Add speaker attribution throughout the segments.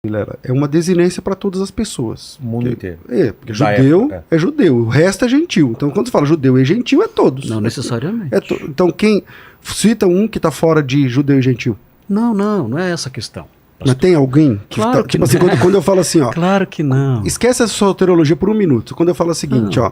Speaker 1: é uma desinência para todas as pessoas.
Speaker 2: O mundo inteiro.
Speaker 1: Porque judeu é judeu, o resto é gentil. Então, quando você fala judeu e gentil, é todos.
Speaker 3: Não necessariamente.
Speaker 1: Então, quem cita um que está fora de judeu e gentil?
Speaker 3: Não é essa a questão.
Speaker 1: Mas tem alguém que
Speaker 3: claro
Speaker 1: tipo assim, quando eu falo assim, ó.
Speaker 3: Claro que não.
Speaker 1: Esquece essa soteriologia por um minuto. Quando eu falo o seguinte, ó.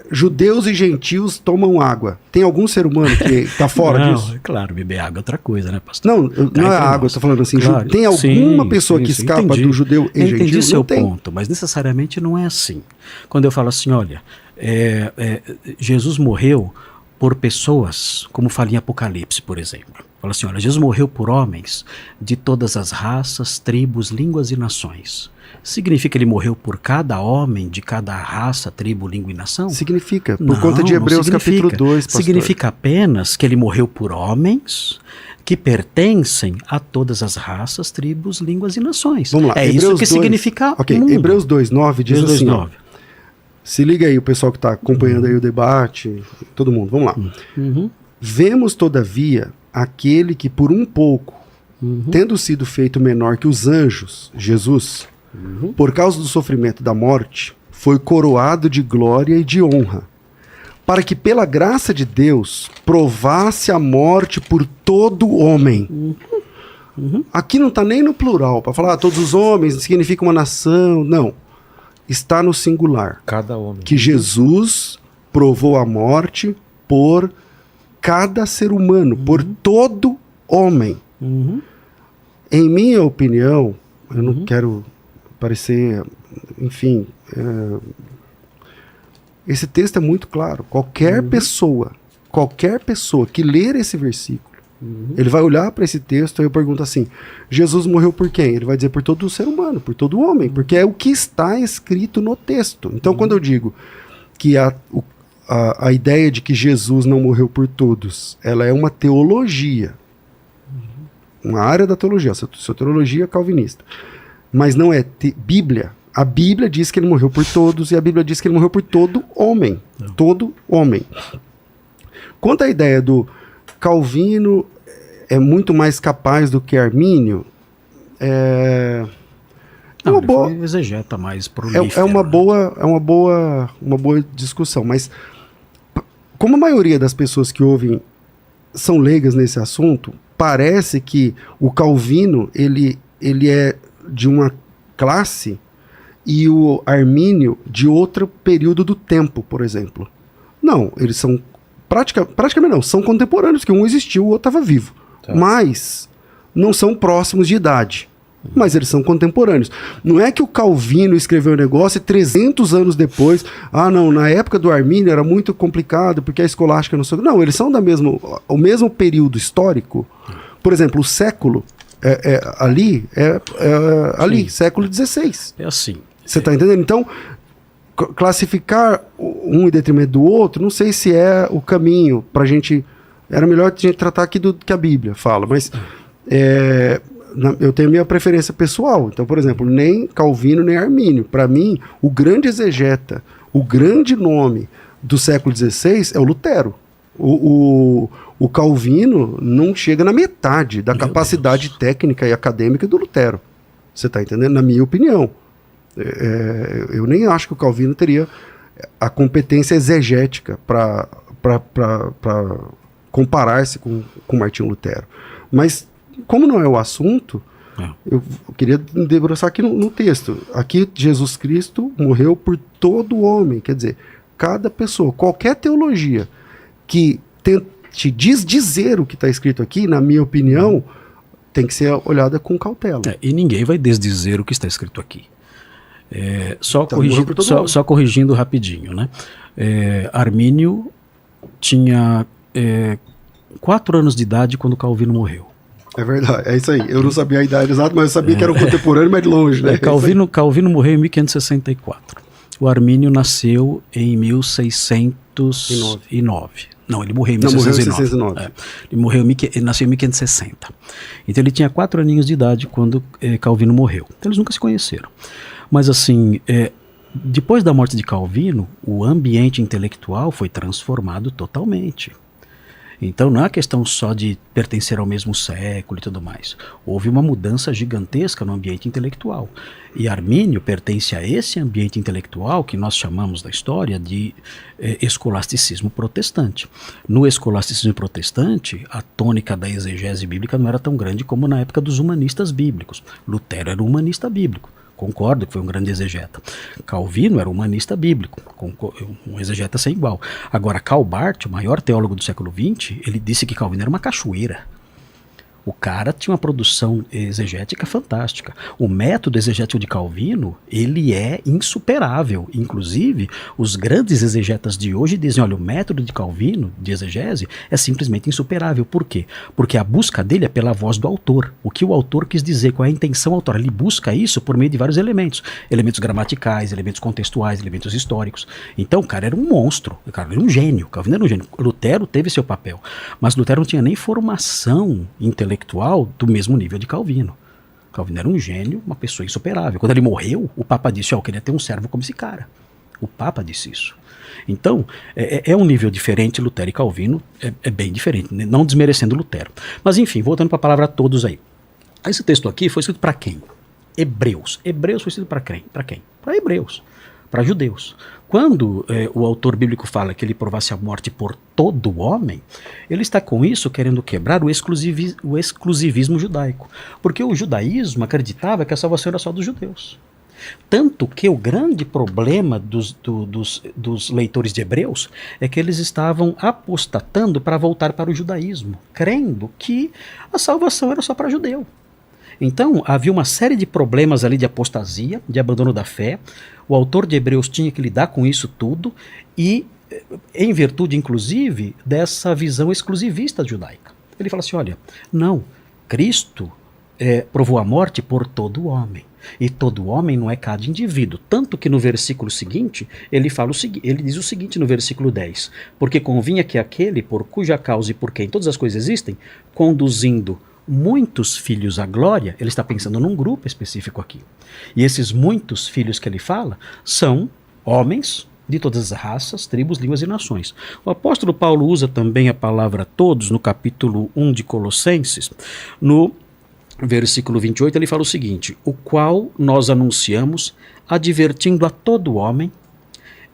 Speaker 1: Judeus e gentios tomam água. Tem algum ser humano que está fora disso?
Speaker 3: Não, claro, beber água é outra coisa, né, pastor?
Speaker 1: Não é água, eu estou falando assim. Claro. Tem alguma pessoa que escapa do judeu e gentil?
Speaker 3: Entendi seu ponto, mas necessariamente não é assim. Quando eu falo assim, olha, Jesus morreu por pessoas, como fala em Apocalipse, por exemplo. Fala assim, olha, Jesus morreu por homens de todas as raças, tribos, línguas e nações. Significa que ele morreu por cada homem de cada raça, tribo, língua e nação?
Speaker 1: Significa, por conta de Hebreus capítulo 2, pastor.
Speaker 3: Significa apenas que ele morreu por homens que pertencem a todas as raças, tribos, línguas e nações.
Speaker 1: Vamos lá.
Speaker 3: É
Speaker 1: Hebreus
Speaker 3: isso que
Speaker 1: 2,
Speaker 3: significa
Speaker 1: ok,
Speaker 3: mundo.
Speaker 1: Hebreus 2:9 diz
Speaker 3: Hebreus
Speaker 1: assim,
Speaker 3: 2:9.
Speaker 1: Se liga aí o pessoal que está acompanhando aí o debate, todo mundo, vamos lá. Vemos, todavia, aquele que por um pouco, tendo sido feito menor que os anjos, Jesus, por causa do sofrimento da morte, foi coroado de glória e de honra, para que pela graça de Deus provasse a morte por todo homem. Aqui não está nem no plural, para falar todos os homens, significa uma nação, não. Está no singular.
Speaker 2: Cada homem.
Speaker 1: Que Jesus provou a morte por cada ser humano, por todo homem. Em minha opinião, eu não quero parecer, enfim, esse texto é muito claro. Qualquer pessoa que ler esse versículo, ele vai olhar para esse texto e eu pergunto assim, Jesus morreu por quem? Ele vai dizer por todo ser humano, por todo homem, porque é o que está escrito no texto. Então, quando eu digo que a ideia de que Jesus não morreu por todos, ela é uma teologia, uma área da teologia, a teologia é calvinista, mas não é Bíblia. A Bíblia diz que ele morreu por todos e a Bíblia diz que ele morreu por todo homem. Todo homem. Quanto à ideia do Calvino é muito mais capaz do que Armínio,
Speaker 3: Não, ele foi exegeta mais prolífero.
Speaker 1: É uma boa discussão, mas como a maioria das pessoas que ouvem são leigas nesse assunto, parece que o Calvino ele é de uma classe e o Armínio de outro período do tempo, por exemplo. Não, eles são praticamente não, são contemporâneos, que um existiu, o outro estava vivo. Tá. Mas não são próximos de idade. Mas eles são contemporâneos. Não é que o Calvino escreveu um negócio e 300 anos depois, não, na época do Armínio era muito complicado, porque a escolástica não sei. Não, eles são o mesmo período histórico. Por exemplo, o século ali, século XVI.
Speaker 3: É assim.
Speaker 1: Você está entendendo? Então, classificar um em detrimento do outro, não sei se é o caminho para a gente. Era melhor a gente tratar aqui do que a Bíblia fala, mas eu tenho a minha preferência pessoal. Então, por exemplo, nem Calvino nem Armínio. Para mim, o grande exegeta, o grande nome do século XVI é o Lutero. O Calvino não chega na metade da capacidade técnica e acadêmica do Lutero. Você está entendendo? Na minha opinião. Eu nem acho que o Calvino teria a competência exegética para comparar-se com Martinho Lutero. Mas, como não é o assunto, eu queria debruçar aqui no texto. Aqui, Jesus Cristo morreu por todo homem. Quer dizer, cada pessoa, qualquer teologia que tente desdizer o que está escrito aqui, na minha opinião, tem que ser olhada com cautela.
Speaker 3: E ninguém vai desdizer o que está escrito aqui. Só corrigindo rapidinho, né? Armínio tinha 4 anos de idade quando Calvino morreu.
Speaker 1: É verdade, é isso aí. Eu não sabia a idade exata, mas eu sabia que era um contemporâneo, mas de longe, né?
Speaker 3: Calvino morreu em 1564. O Armínio nasceu em 1609. Não, ele morreu em 1609. Ele nasceu em 1560. Então ele tinha 4 aninhos de idade quando Calvino morreu. Então eles nunca se conheceram. Mas assim, depois da morte de Calvino, o ambiente intelectual foi transformado totalmente. Então não é uma questão só de pertencer ao mesmo século e tudo mais. Houve uma mudança gigantesca no ambiente intelectual. E Armínio pertence a esse ambiente intelectual que nós chamamos da história de escolasticismo protestante. No escolasticismo protestante, a tônica da exegese bíblica não era tão grande como na época dos humanistas bíblicos. Lutero era um humanista bíblico. Concordo que foi um grande exegeta. Calvino era um humanista bíblico, um exegeta sem igual. Agora, Karl Barth, o maior teólogo do século XX, ele disse que Calvino era uma cachoeira. O cara tinha uma produção exegética fantástica. O método exegético de Calvino, ele é insuperável. Inclusive, os grandes exegetas de hoje dizem, olha, o método de Calvino, de exegese, é simplesmente insuperável. Por quê? Porque a busca dele é pela voz do autor. O que o autor quis dizer, qual é a intenção autora. Ele busca isso por meio de vários elementos. Elementos gramaticais, elementos contextuais, elementos históricos. Então, o cara era um monstro. O cara era um gênio. Calvino era um gênio. Lutero teve seu papel. Mas Lutero não tinha nem formação intelectual do mesmo nível de Calvino. Calvino era um gênio, uma pessoa insuperável. Quando ele morreu, o Papa disse, eu queria ter um servo como esse cara. O Papa disse isso. Então, é um nível diferente, Lutero e Calvino é bem diferente, não desmerecendo Lutero. Mas enfim, voltando para a palavra todos aí. Esse texto aqui foi escrito para quem? Hebreus. Hebreus foi escrito para quem? Para hebreus, para judeus. Quando o autor bíblico fala que ele provasse a morte por todo homem, ele está com isso querendo quebrar o exclusivismo judaico. Porque o judaísmo acreditava que a salvação era só dos judeus. Tanto que o grande problema dos leitores de Hebreus é que eles estavam apostatando para voltar para o judaísmo, crendo que a salvação era só para judeu. Então, havia uma série de problemas ali de apostasia, de abandono da fé. O autor de Hebreus tinha que lidar com isso tudo e, em virtude, inclusive, dessa visão exclusivista judaica. Ele fala assim, olha, não, Cristo provou a morte por todo homem. E todo homem não é cada indivíduo. Tanto que no versículo seguinte, ele diz o seguinte no versículo 10. Porque convinha que aquele por cuja causa e por quem todas as coisas existem, conduzindo muitos filhos à glória, ele está pensando num grupo específico aqui. E esses muitos filhos que ele fala são homens de todas as raças, tribos, línguas e nações. O apóstolo Paulo usa também a palavra todos no capítulo 1 de Colossenses. No versículo 28 ele fala o seguinte, o qual nós anunciamos, advertindo a todo homem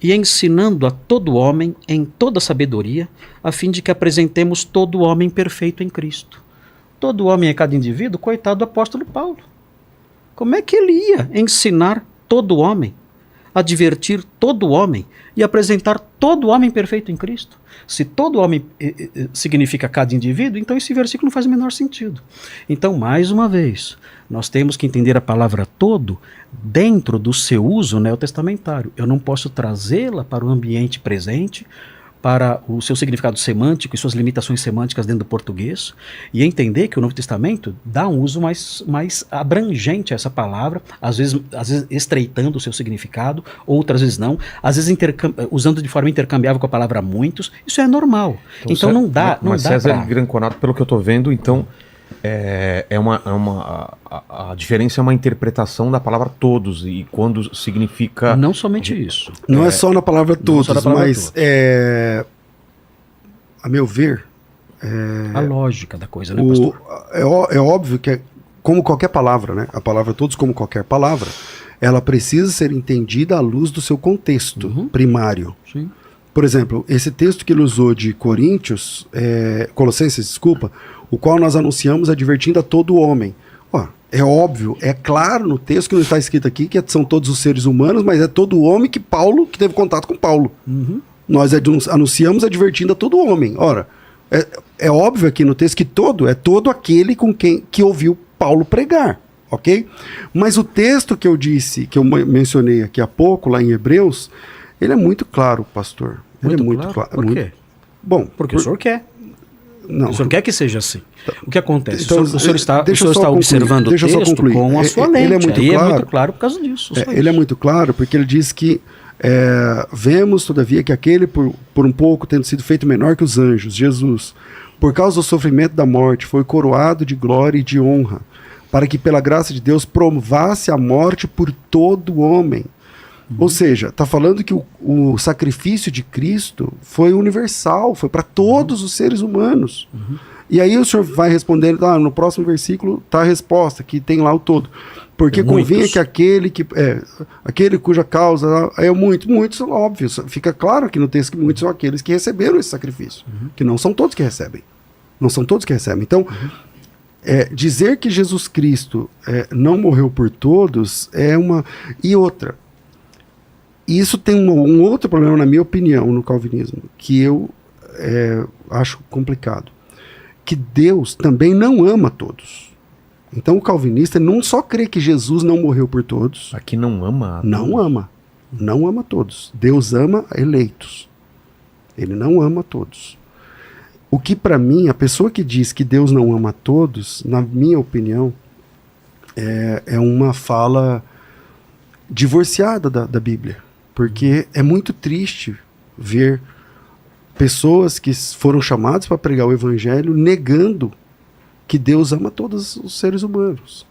Speaker 3: e ensinando a todo homem em toda sabedoria, a fim de que apresentemos todo homem perfeito em Cristo. Todo homem é cada indivíduo, coitado do apóstolo Paulo. Como é que ele ia ensinar todo homem, advertir todo homem e apresentar todo homem perfeito em Cristo? Se todo homem significa cada indivíduo, então esse versículo não faz o menor sentido. Então, mais uma vez, nós temos que entender a palavra todo dentro do seu uso neotestamentário. Eu não posso trazê-la para o ambiente presente, para o seu significado semântico e suas limitações semânticas dentro do português, e entender que o Novo Testamento dá um uso mais abrangente a essa palavra, às vezes estreitando o seu significado, outras vezes não, às vezes usando de forma intercambiável com a palavra muitos. Isso é normal. Então não dá.
Speaker 2: Mas César Granconato, pelo que eu estou vendo, então a diferença é uma interpretação da palavra todos, e quando significa...
Speaker 3: Não somente isso.
Speaker 1: Não é só na palavra todos, mas a meu ver...
Speaker 3: a lógica da coisa, né, pastor?
Speaker 1: É óbvio que, como qualquer palavra, né? A palavra todos, como qualquer palavra, ela precisa ser entendida à luz do seu contexto primário.
Speaker 3: Sim.
Speaker 1: Por exemplo, esse texto que ele usou de Colossenses, desculpa, o qual nós anunciamos advertindo a todo homem. É óbvio, é claro no texto que não está escrito aqui que são todos os seres humanos, mas é todo homem que teve contato com Paulo. Nós anunciamos advertindo a todo homem. Ora, é óbvio aqui no texto que é todo aquele que ouviu Paulo pregar, ok? Mas o texto que eu mencionei aqui há pouco, lá em Hebreus, ele é muito claro, pastor. Ele é muito claro.
Speaker 3: Por quê?
Speaker 1: Bom,
Speaker 3: porque o senhor quer.
Speaker 1: Não.
Speaker 3: O senhor quer que seja assim. O que acontece?
Speaker 1: Então,
Speaker 3: o senhor está observando o texto com a sua lente.
Speaker 1: Ele
Speaker 3: é muito claro por causa disso.
Speaker 1: Ele é muito claro porque ele diz que vemos, todavia, que aquele, por um pouco, tendo sido feito menor que os anjos, Jesus, por causa do sofrimento da morte, foi coroado de glória e de honra, para que, pela graça de Deus, provasse a morte por todo homem. Ou seja, está falando que o sacrifício de Cristo foi universal, foi para todos os seres humanos. E aí o senhor vai respondendo, no próximo versículo está a resposta, que tem lá o todo. Porque convinha que aquele cuja causa é muitos, óbvio. Fica claro aqui no texto que muitos são aqueles que receberam esse sacrifício. Que não são todos que recebem. Não são todos que recebem. Então, dizer que Jesus Cristo não morreu por todos é uma... E outra, isso tem um outro problema, na minha opinião, no calvinismo, que eu acho complicado. Que Deus também não ama todos. Então o calvinista não só crê que Jesus não morreu por todos.
Speaker 2: Aqui não ama?
Speaker 1: Não ama. Não ama todos. Deus ama eleitos. Ele não ama todos. O que para mim, a pessoa que diz que Deus não ama todos, na minha opinião, é uma fala divorciada da Bíblia. Porque é muito triste ver pessoas que foram chamadas para pregar o evangelho negando que Deus ama todos os seres humanos.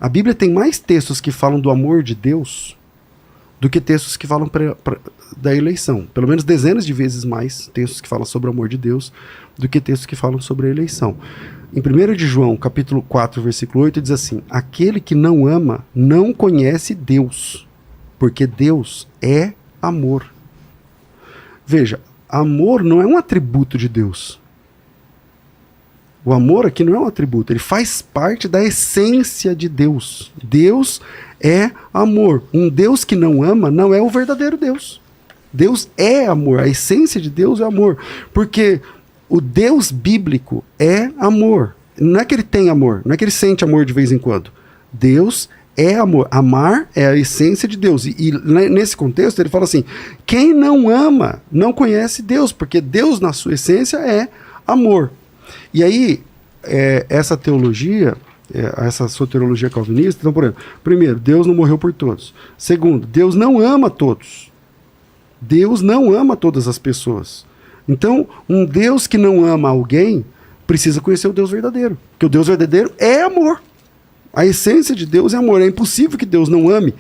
Speaker 1: A Bíblia tem mais textos que falam do amor de Deus do que textos que falam da eleição. Pelo menos dezenas de vezes mais textos que falam sobre o amor de Deus do que textos que falam sobre a eleição. Em 1 de João, capítulo 4, versículo 8, diz assim: aquele que não ama não conhece Deus, porque Deus é amor. Veja, amor não é um atributo de Deus. O amor aqui não é um atributo, ele faz parte da essência de Deus. Deus é amor. Um Deus que não ama não é o verdadeiro Deus. Deus é amor, a essência de Deus é amor. Porque o Deus bíblico é amor. Não é que ele tem amor, não é que ele sente amor de vez em quando. Deus é amor. Amar é a essência de Deus. E nesse contexto ele fala assim: quem não ama não conhece Deus, porque Deus na sua essência é amor. E aí, essa teologia, essa soteriologia calvinista, então, por exemplo, primeiro, Deus não morreu por todos. Segundo, Deus não ama todos. Deus não ama todas as pessoas. Então, um Deus que não ama alguém precisa conhecer o Deus verdadeiro. Porque o Deus verdadeiro é amor. A essência de Deus é amor. É impossível que Deus não ame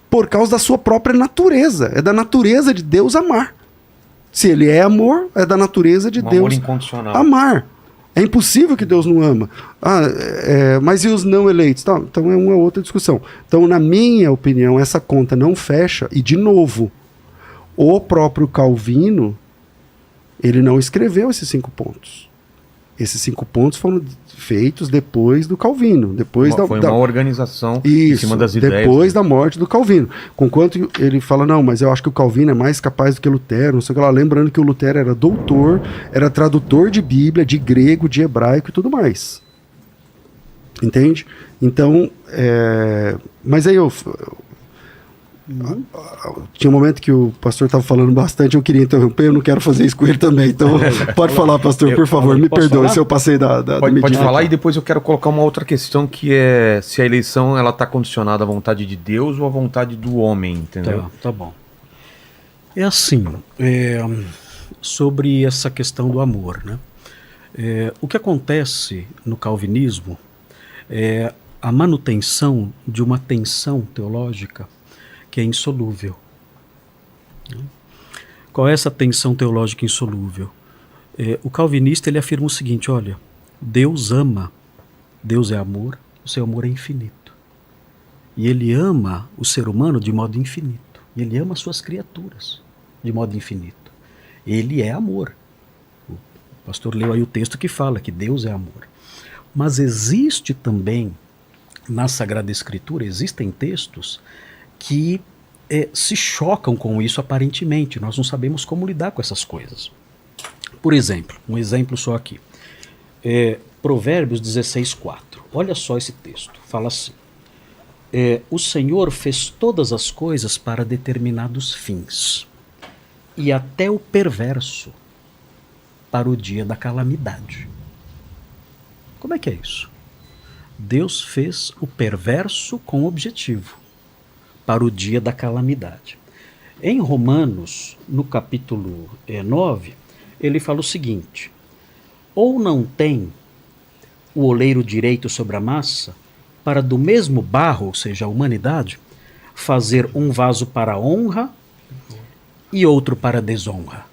Speaker 1: por causa da sua própria natureza. É da natureza de Deus amar. Se ele é amor, é da natureza de Deus
Speaker 2: amor incondicional.
Speaker 1: Amar. É impossível que Deus não ama. Mas e os não eleitos? Tá, então é uma outra discussão. Então, na minha opinião, essa conta não fecha. E, de novo, o próprio Calvino, ele não escreveu esses 5 pontos. Esses 5 pontos foram feitos depois do Calvino. Foi uma
Speaker 2: organização
Speaker 1: em
Speaker 2: cima das ideias.
Speaker 1: Depois da morte do Calvino. Conquanto ele fala, não, mas eu acho que o Calvino é mais capaz do que Lutero, não sei o que lá. Lembrando que o Lutero era doutor, era tradutor de Bíblia, de grego, de hebraico e tudo mais. Entende? Então, mas aí tinha um momento que o pastor estava falando bastante, eu queria interromper, eu não quero fazer isso com ele também, então pode falar, pastor, por favor, me perdoe se eu passei da
Speaker 2: pode falar, e depois eu quero colocar uma outra questão, que é se a eleição ela está condicionada à vontade de Deus ou à vontade do homem, entendeu?
Speaker 3: Tá bom. É assim, sobre essa questão do amor, né? O que acontece no calvinismo é a manutenção de uma tensão teológica que é insolúvel. Qual é essa tensão teológica insolúvel? O calvinista ele afirma o seguinte: olha, Deus ama, Deus é amor, o seu amor é infinito. E ele ama o ser humano de modo infinito. E ele ama as suas criaturas de modo infinito. Ele é amor. O pastor leu aí o texto que fala que Deus é amor. Mas existe também, na Sagrada Escritura, existem textos que se chocam com isso aparentemente. Nós não sabemos como lidar com essas coisas. Por exemplo, um exemplo só aqui. Provérbios 16:4. Olha só esse texto. Fala assim: o Senhor fez todas as coisas para determinados fins, e até o perverso para o dia da calamidade. Como é que é isso? Deus fez o perverso com objetivo, para o dia da calamidade. Em Romanos, no capítulo 9, ele fala o seguinte: ou não tem o oleiro direito sobre a massa, para do mesmo barro, ou seja, a humanidade, fazer um vaso para honra e outro para desonra.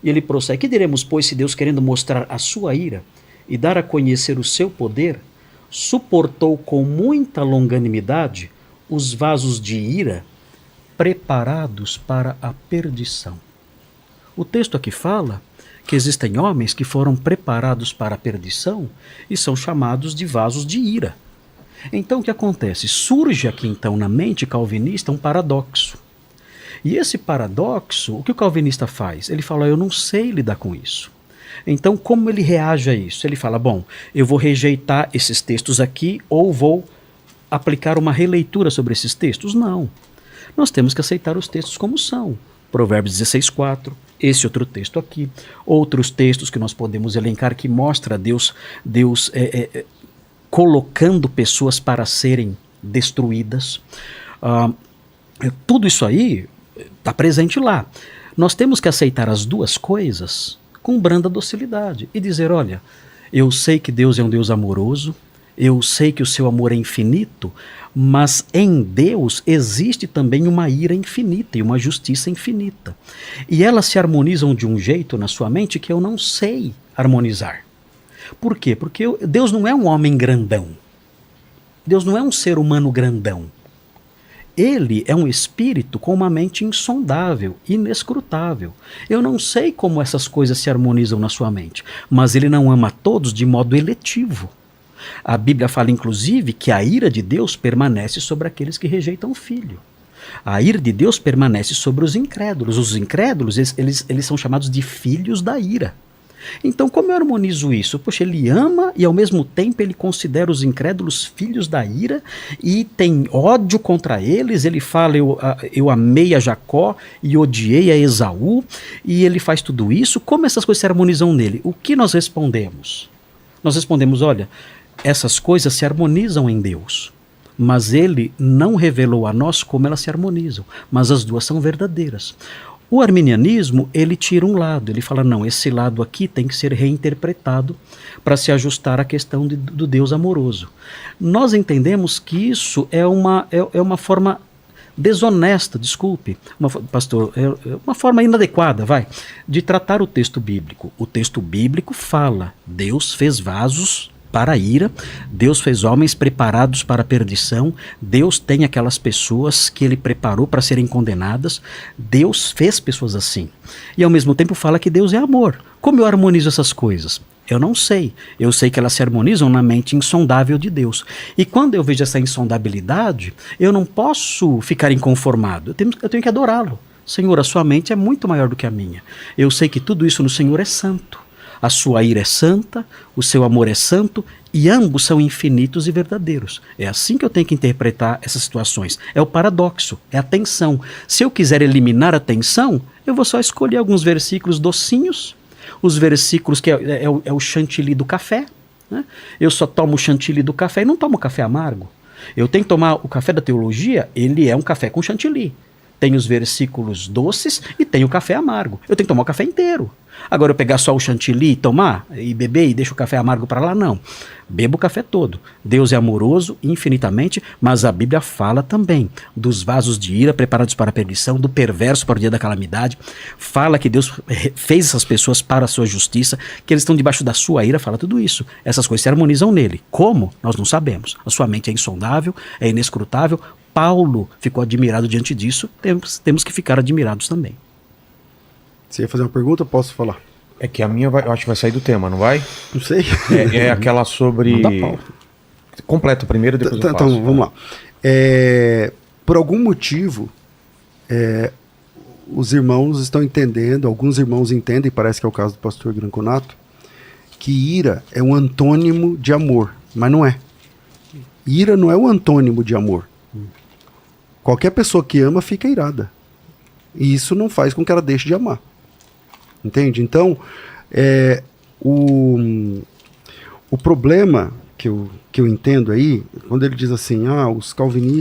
Speaker 3: E ele prossegue: que diremos, pois, se Deus, querendo mostrar a sua ira e dar a conhecer o seu poder, suportou com muita longanimidade os vasos de ira preparados para a perdição. O texto aqui fala que existem homens que foram preparados para a perdição e são chamados de vasos de ira. Então o que acontece? Surge aqui então na mente calvinista um paradoxo. E esse paradoxo, o que o calvinista faz? Ele fala: eu não sei lidar com isso. Então como ele reage a isso? Ele fala: bom, eu vou rejeitar esses textos aqui ou vou aplicar uma releitura sobre esses textos? Não. Nós temos que aceitar os textos como são. Provérbios 16:4, esse outro texto aqui, outros textos que nós podemos elencar que mostra Deus colocando pessoas para serem destruídas. Tudo isso aí está presente lá. Nós temos que aceitar as duas coisas com branda docilidade e dizer: olha, eu sei que Deus é um Deus amoroso, eu sei que o seu amor é infinito, mas em Deus existe também uma ira infinita e uma justiça infinita. E elas se harmonizam de um jeito na sua mente que eu não sei harmonizar. Por quê? Porque Deus não é um homem grandão. Deus não é um ser humano grandão. Ele é um espírito com uma mente insondável, inescrutável. Eu não sei como essas coisas se harmonizam na sua mente, mas ele não ama todos de modo eletivo. A Bíblia fala, inclusive, que a ira de Deus permanece sobre aqueles que rejeitam o Filho. A ira de Deus permanece sobre os incrédulos. Os incrédulos, eles são chamados de filhos da ira. Então, como eu harmonizo isso? Poxa, ele ama e ao mesmo tempo ele considera os incrédulos filhos da ira e tem ódio contra eles. Ele fala: eu amei a Jacó e odiei a Esaú, e ele faz tudo isso. Como essas coisas se harmonizam nele? O que nós respondemos? Nós respondemos: olha, essas coisas se harmonizam em Deus, mas ele não revelou a nós como elas se harmonizam, mas as duas são verdadeiras. O arminianismo, ele tira um lado, ele fala: não, esse lado aqui tem que ser reinterpretado para se ajustar à questão do Deus amoroso. Nós entendemos que isso é uma forma desonesta, desculpe, pastor, uma forma inadequada, de tratar o texto bíblico. O texto bíblico fala: Deus fez vasos para a ira, Deus fez homens preparados para a perdição, Deus tem aquelas pessoas que ele preparou para serem condenadas, Deus fez pessoas assim. E ao mesmo tempo fala que Deus é amor. Como eu harmonizo essas coisas? Eu não sei. Eu sei que elas se harmonizam na mente insondável de Deus. E quando eu vejo essa insondabilidade, eu não posso ficar inconformado. Eu tenho que adorá-lo. Senhor, a sua mente é muito maior do que a minha. Eu sei que tudo isso no Senhor é santo. A sua ira é santa, o seu amor é santo, e ambos são infinitos e verdadeiros. É assim que eu tenho que interpretar essas situações. É o paradoxo, é a tensão. Se eu quiser eliminar a tensão, eu vou só escolher alguns versículos docinhos, os versículos que é o chantilly do café, né? Eu só tomo o chantilly do café e não tomo café amargo. Eu tenho que tomar o café da teologia, ele é um café com chantilly. Tem os versículos doces e tem o café amargo. Eu tenho que tomar o café inteiro. Agora eu pegar só o chantilly e tomar, e beber e deixo o café amargo para lá, não. Bebo o café todo. Deus é amoroso infinitamente, mas a Bíblia fala também dos vasos de ira preparados para a perdição, do perverso para o dia da calamidade. Fala que Deus fez essas pessoas para a sua justiça, que eles estão debaixo da sua ira, fala tudo isso. Essas coisas se harmonizam nele. Como? Nós não sabemos. A sua mente é insondável, é inescrutável. Paulo ficou admirado diante disso, temos que ficar admirados também.
Speaker 1: Você ia fazer uma pergunta? Posso falar?
Speaker 2: É que a minha eu acho que vai sair do tema, não vai?
Speaker 1: Não sei.
Speaker 2: É aquela sobre...
Speaker 1: Não dá pau.
Speaker 2: Completa primeiro, depois eu faço.
Speaker 1: Então, vamos lá. Por algum motivo, os irmãos estão entendendo, alguns irmãos entendem, parece que é o caso do pastor Granconato, que ira é um antônimo de amor, mas não é. Ira não é um antônimo de amor. Qualquer pessoa que ama fica irada. E isso não faz com que ela deixe de amar. Entende? Então, o problema que eu entendo aí, quando ele diz assim,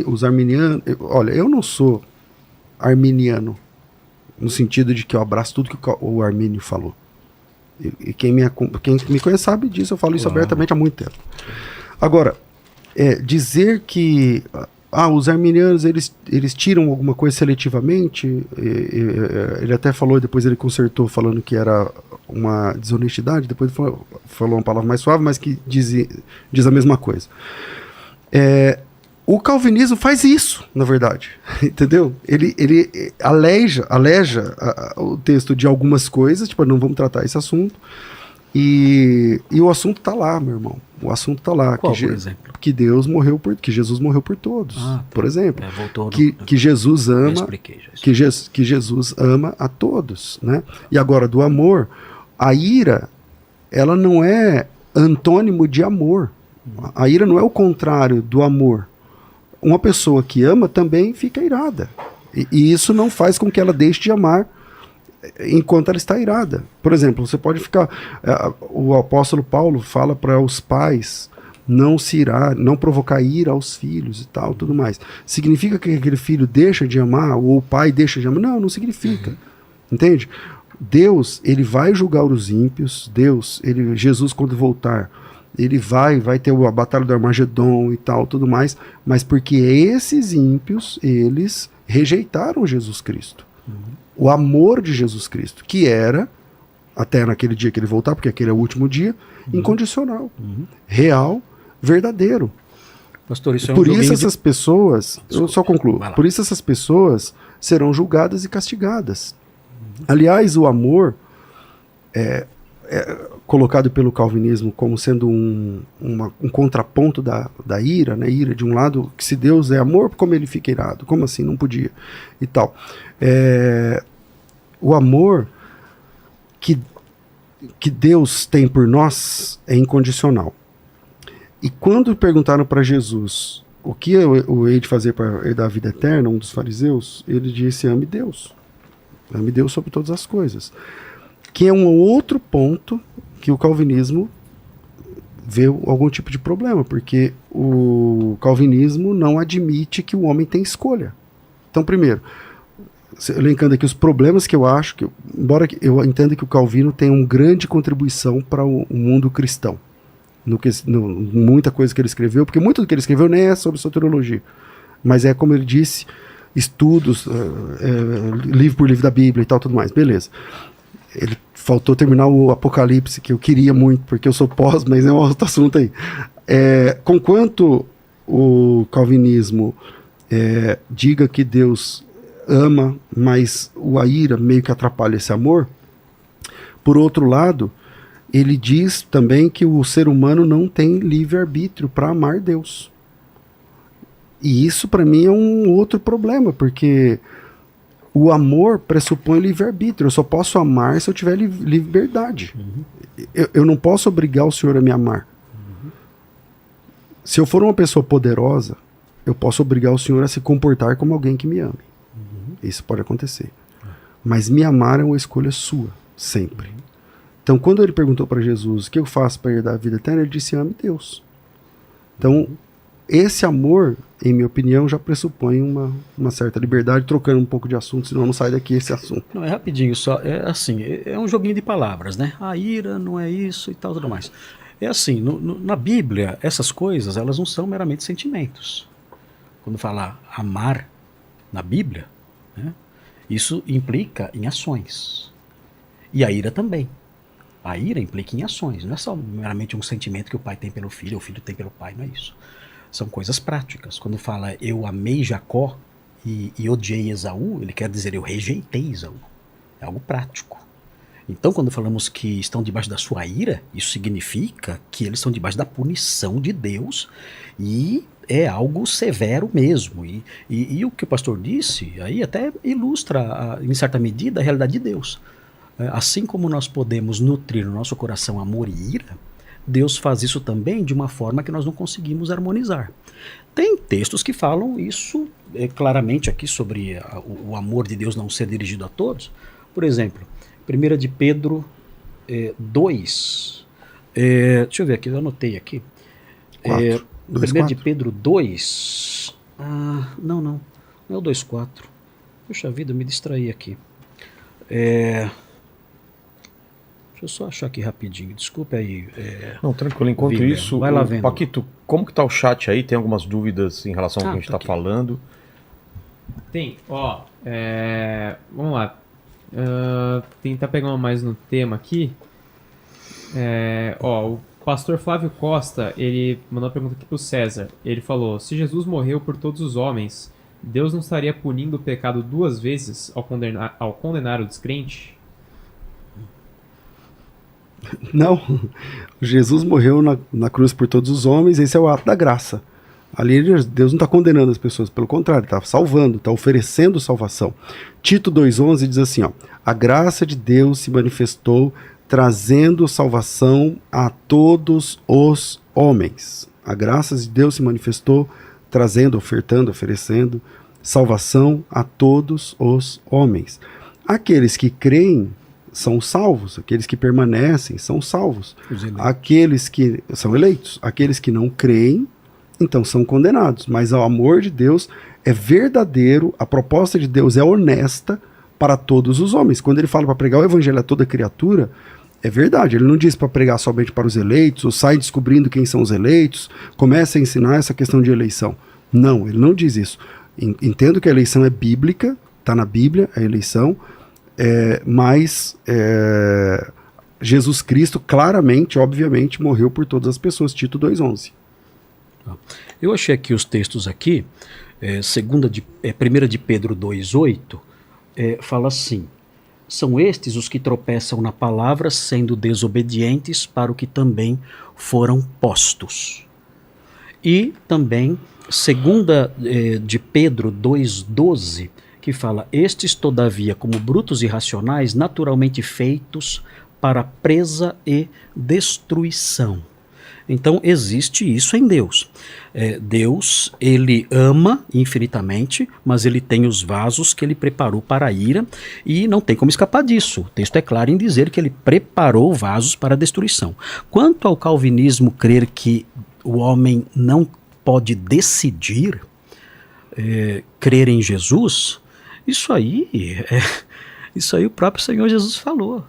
Speaker 1: os arminianos... Olha, eu não sou arminiano, no sentido de que eu abraço tudo que o Armínio falou. E quem me conhece sabe disso, eu falo isso abertamente há muito tempo. Agora, dizer que os arminianos, eles tiram alguma coisa seletivamente, ele até falou, depois ele consertou falando que era uma desonestidade, depois falou uma palavra mais suave, mas que diz a mesma coisa. O calvinismo faz isso, na verdade, entendeu? Ele aleja o texto de algumas coisas, tipo, não vamos tratar esse assunto, e o assunto tá lá, meu irmão. O assunto tá lá.
Speaker 3: Qual, por exemplo?
Speaker 1: Que Jesus morreu por todos, por exemplo. Que Jesus ama, que Jesus ama a todos, né? E agora, do amor, a ira, ela não é antônimo de amor. A ira não é o contrário do amor. Uma pessoa que ama também fica irada. E isso não faz com que ela deixe de amar enquanto ela está irada. Por exemplo, você pode ficar... o apóstolo Paulo fala para os pais não se irar, não provocar ira aos filhos e tal, tudo mais. Significa que aquele filho deixa de amar, ou o pai deixa de amar? Não, não significa. Entende? Deus, ele vai julgar os ímpios. Jesus, quando voltar, ele vai ter a batalha do Armagedon e tal, tudo mais, mas porque esses ímpios, eles rejeitaram Jesus Cristo. O amor de Jesus Cristo, que era, até naquele dia que ele voltar, porque aquele é o último dia, incondicional, real, verdadeiro.
Speaker 3: Pastor, isso é
Speaker 1: por isso essas pessoas, eu só concluo, por isso essas pessoas serão julgadas e castigadas. Aliás, o amor é colocado pelo calvinismo como sendo um contraponto da ira, né? Ira de um lado, que se Deus é amor, como ele fica irado? Como assim? Não podia. E tal. O amor que Deus tem por nós é incondicional. E quando perguntaram para Jesus o que eu hei de fazer para herdar a vida eterna, um dos fariseus, ele disse: ame Deus. Ame Deus sobre todas as coisas. Que é um outro ponto que o calvinismo vê algum tipo de problema, porque o calvinismo não admite que o homem tem escolha. Então, primeiro, elencando aqui os problemas que eu acho, embora eu entenda que o Calvino tem uma grande contribuição para o mundo cristão, muita coisa que ele escreveu, porque muito do que ele escreveu nem é sobre soteriologia, mas é, como ele disse, estudos, livro por livro da Bíblia e tal, tudo mais, beleza. Ele faltou terminar o Apocalipse, que eu queria muito, porque eu sou pós, mas é um outro assunto aí. Conquanto o calvinismo diga que Deus ama, mas a ira meio que atrapalha esse amor, por outro lado, ele diz também que o ser humano não tem livre-arbítrio para amar Deus. E isso para mim é um outro problema, porque o amor pressupõe livre-arbítrio. Eu só posso amar se eu tiver liberdade. Eu não posso obrigar o Senhor a me amar. Se eu for uma pessoa poderosa, eu posso obrigar o Senhor a se comportar como alguém que me ame. Isso pode acontecer. Mas me amar é uma escolha sua, sempre. Então, quando ele perguntou para Jesus o que eu faço para herdar a vida eterna, ele disse: ame Deus. Então, esse amor, em minha opinião, já pressupõe uma certa liberdade, trocando um pouco de assunto, senão não sai daqui esse assunto.
Speaker 3: Não, é rapidinho só, é um joguinho de palavras, né? A ira não é isso e tal, tudo mais. É assim, na Bíblia, essas coisas, elas não são meramente sentimentos. Quando fala amar na Bíblia, né, isso implica em ações. E a ira também. A ira implica em ações, não é só meramente um sentimento que o pai tem pelo filho, ou o filho tem pelo pai, não é isso. São coisas práticas. Quando fala eu amei Jacó e odiei Esaú, ele quer dizer eu rejeitei Esaú. É algo prático. Então, quando falamos que estão debaixo da sua ira, isso significa que eles estão debaixo da punição de Deus e é algo severo mesmo. E o que o pastor disse aí até ilustra, em certa medida, a realidade de Deus. Assim como nós podemos nutrir no nosso coração amor e ira, Deus faz isso também de uma forma que nós não conseguimos harmonizar. Tem textos que falam isso claramente aqui sobre o amor de Deus não ser dirigido a todos. Por exemplo, 1 de Pedro 2. Deixa eu ver aqui, eu anotei aqui. 1 de Pedro 2. Não é o 2,4. Puxa vida, eu me distraí aqui. Deixa Deixa eu só achar aqui rapidinho, desculpe aí.
Speaker 2: Não, tranquilo. Enquanto
Speaker 3: Vivian,
Speaker 2: isso,
Speaker 3: vai lá vendo.
Speaker 2: Paquito, como que tá o chat aí? Tem algumas dúvidas em relação ao que a gente
Speaker 3: tá
Speaker 2: tá
Speaker 3: aqui.
Speaker 2: falando?
Speaker 4: Tem, ó, vamos lá. Tentar pegar uma mais no tema aqui. O pastor Flávio Costa, ele mandou uma pergunta aqui pro César. Ele falou, se Jesus morreu por todos os homens, Deus não estaria punindo o pecado 2 vezes ao condenar o descrente?
Speaker 1: Não, Jesus morreu na cruz por todos os homens, esse é o ato da graça. Ali Deus não está condenando as pessoas, pelo contrário, está salvando, está oferecendo salvação. Tito 2,11 diz assim, ó, a graça de Deus se manifestou trazendo salvação a todos os homens. A graça de Deus se manifestou trazendo, ofertando, oferecendo salvação a todos os homens. Aqueles que creem são salvos, aqueles que permanecem são salvos. Aqueles que são eleitos, aqueles que não creem, então são condenados. Mas o amor de Deus é verdadeiro, a proposta de Deus é honesta para todos os homens. Quando ele fala para pregar o evangelho a toda criatura, é verdade, ele não diz para pregar somente para os eleitos, ou sai descobrindo quem são os eleitos, começa a ensinar essa questão de eleição. Não, ele não diz isso. Entendo que a eleição é bíblica, está na Bíblia, a eleição, mas Jesus Cristo claramente, obviamente, morreu por todas as pessoas, Tito 2,11.
Speaker 3: Eu achei aqui os textos aqui, 1 de Pedro 2,8, fala assim, são estes os que tropeçam na palavra, sendo desobedientes para o que também foram postos. E também 2 de Pedro 2,12, que fala, estes todavia como brutos e racionais, naturalmente feitos para presa e destruição. Então existe isso em Deus. Deus, ele ama infinitamente, mas ele tem os vasos que ele preparou para a ira e não tem como escapar disso. O texto é claro em dizer que ele preparou vasos para a destruição. Quanto ao calvinismo crer que o homem não pode decidir crer em Jesus, isso aí o próprio Senhor Jesus falou.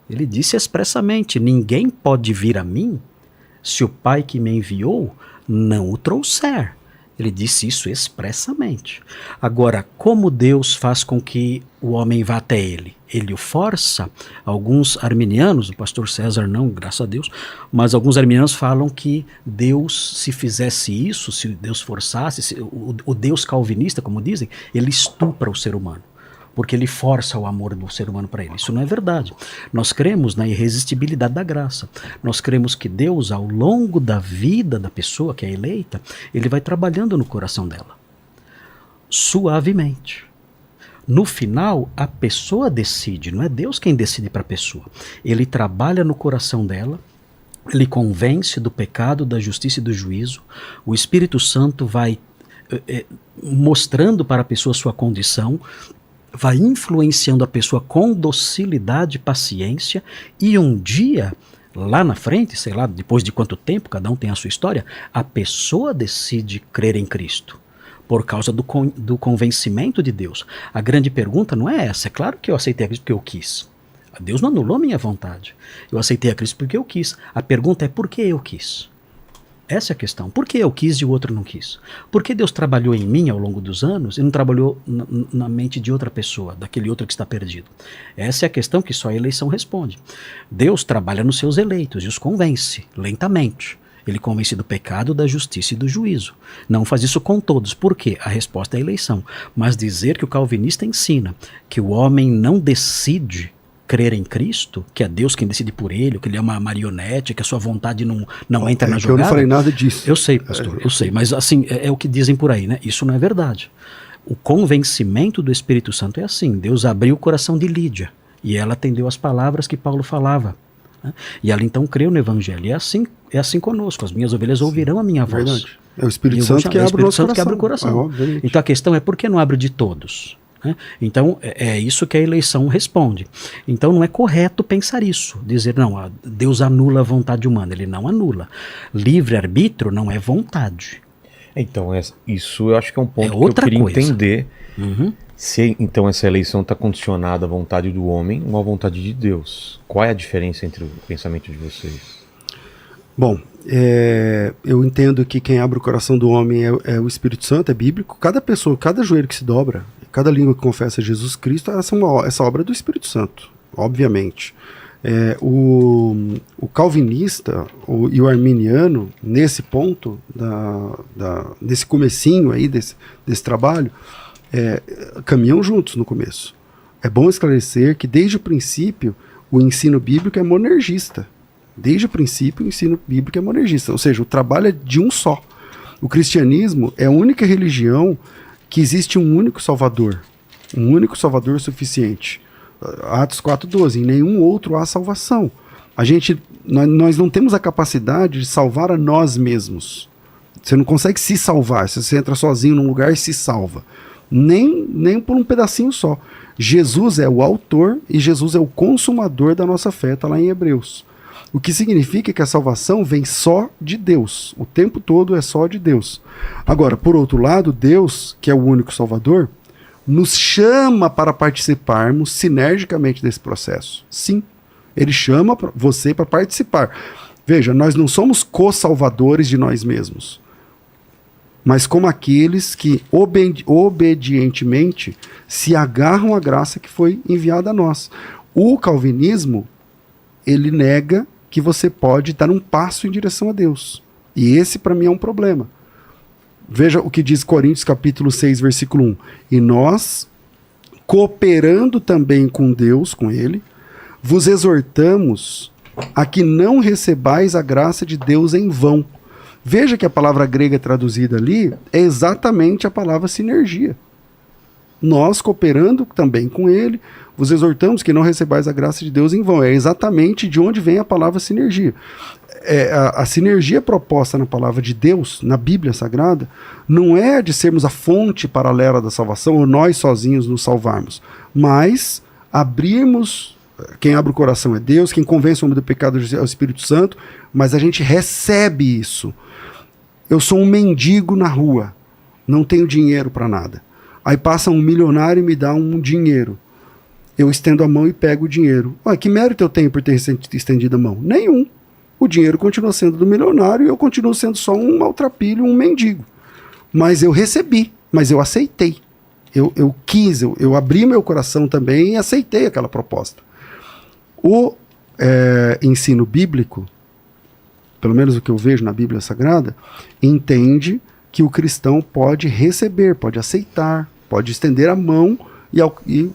Speaker 3: Ele disse expressamente, ninguém pode vir a mim se o Pai que me enviou não o trouxer. Ele disse isso expressamente. Agora, como Deus faz com que o homem vá até ele? Ele o força. Alguns arminianos, o pastor César não, graças a Deus, mas alguns arminianos falam que Deus, se fizesse isso, se Deus forçasse, o Deus calvinista, como dizem, ele estupra o ser humano, porque ele força o amor do ser humano para ele. Isso não é verdade. Nós cremos na irresistibilidade da graça. Nós cremos que Deus, ao longo da vida da pessoa que é eleita, ele vai trabalhando no coração dela, suavemente. No final, a pessoa decide, não é Deus quem decide para a pessoa. Ele trabalha no coração dela, ele convence do pecado, da justiça e do juízo. O Espírito Santo vai mostrando para a pessoa sua condição, vai influenciando a pessoa com docilidade e paciência, e um dia, lá na frente, sei lá, depois de quanto tempo, cada um tem a sua história, a pessoa decide crer em Cristo, por causa do convencimento de Deus. A grande pergunta não é essa, é claro que eu aceitei a Cristo porque eu quis. Deus não anulou minha vontade, eu aceitei a Cristo porque eu quis. A pergunta é por que eu quis? Essa é a questão. Por que eu quis e o outro não quis? Por que Deus trabalhou em mim ao longo dos anos e não trabalhou na mente de outra pessoa, daquele outro que está perdido? Essa é a questão que só a eleição responde. Deus trabalha nos seus eleitos e os convence, lentamente. Ele convence do pecado, da justiça e do juízo. Não faz isso com todos. Por quê? A resposta é a eleição. Mas dizer que o calvinista ensina que o homem não decide crer em Cristo, que é Deus quem decide por ele, que ele é uma marionete, que a sua vontade não entra na jogada.
Speaker 1: Eu não falei nada disso.
Speaker 3: Eu sei, pastor, eu sei, mas assim, é o que dizem por aí, né? Isso não é verdade. O convencimento do Espírito Santo é assim, Deus abriu o coração de Lídia, e ela atendeu as palavras que Paulo falava, né? E ela então creu no Evangelho, e é assim conosco, as minhas ovelhas ouvirão a minha voz.
Speaker 1: Verdade. É o Espírito Santo que abre o nosso coração.
Speaker 3: Que abre o coração. Então a questão é, por que não abre de todos? Então é isso que a eleição responde. Então não é correto pensar isso, dizer não, Deus anula a vontade humana. Ele não anula. Livre-arbítrio não é vontade.
Speaker 2: Então, isso eu acho que é um ponto que eu
Speaker 3: outra
Speaker 2: queria
Speaker 3: coisa.
Speaker 2: entender.
Speaker 3: Uhum.
Speaker 2: Se então essa eleição está condicionada à vontade do homem ou à vontade de Deus. Qual é a diferença entre o pensamento de vocês?
Speaker 1: Bom, eu entendo que quem abre o coração do homem é o Espírito Santo, é bíblico. Cada pessoa, cada joelho que se dobra, cada língua que confessa Jesus Cristo, essa obra é do Espírito Santo, obviamente. O calvinista e o arminiano, nesse ponto, nesse comecinho aí desse trabalho, caminham juntos no começo. É bom esclarecer que desde o princípio o ensino bíblico é monergista. Desde o princípio o ensino bíblico é monergista, ou seja, o trabalho é de um só. O cristianismo é a única religião que existe um único salvador suficiente. Atos 4:12, em nenhum outro há salvação. Nós não temos a capacidade de salvar a nós mesmos. Você não consegue se salvar. Se você entra sozinho num lugar e se salva. Nem por um pedacinho só. Jesus é o autor e Jesus é o consumador da nossa fé, está lá em Hebreus. O que significa que a salvação vem só de Deus. O tempo todo é só de Deus. Agora, por outro lado, Deus, que é o único salvador, nos chama para participarmos sinergicamente desse processo. Sim, ele chama você para participar. Veja, nós não somos co-salvadores de nós mesmos, mas como aqueles que obedientemente se agarram à graça que foi enviada a nós. O calvinismo, ele nega que você pode dar um passo em direção a Deus. E esse, para mim, é um problema. Veja o que diz Coríntios capítulo 6, versículo 1. E nós, cooperando também com Deus, com Ele, vos exortamos a que não recebais a graça de Deus em vão. Veja que a palavra grega traduzida ali é exatamente a palavra sinergia. Nós, cooperando também com Ele, vos exortamos que não recebais a graça de Deus em vão. É exatamente de onde vem a palavra sinergia. A sinergia proposta na palavra de Deus, na Bíblia Sagrada, não é de sermos a fonte paralela da salvação ou nós sozinhos nos salvarmos, mas abrirmos, quem abre o coração é Deus, quem convence o homem do pecado é o Espírito Santo, mas a gente recebe isso. Eu sou um mendigo na rua, não tenho dinheiro para nada. Aí passa um milionário e me dá um dinheiro. Eu estendo a mão e pego o dinheiro. Que mérito eu tenho por ter estendido a mão? Nenhum. O dinheiro continua sendo do milionário e eu continuo sendo só um maltrapilho, um mendigo. Mas eu recebi, mas eu aceitei. Eu quis, eu abri meu coração também e aceitei aquela proposta. O ensino bíblico, pelo menos o que eu vejo na Bíblia Sagrada, entende que o cristão pode receber, pode aceitar, pode estender a mão e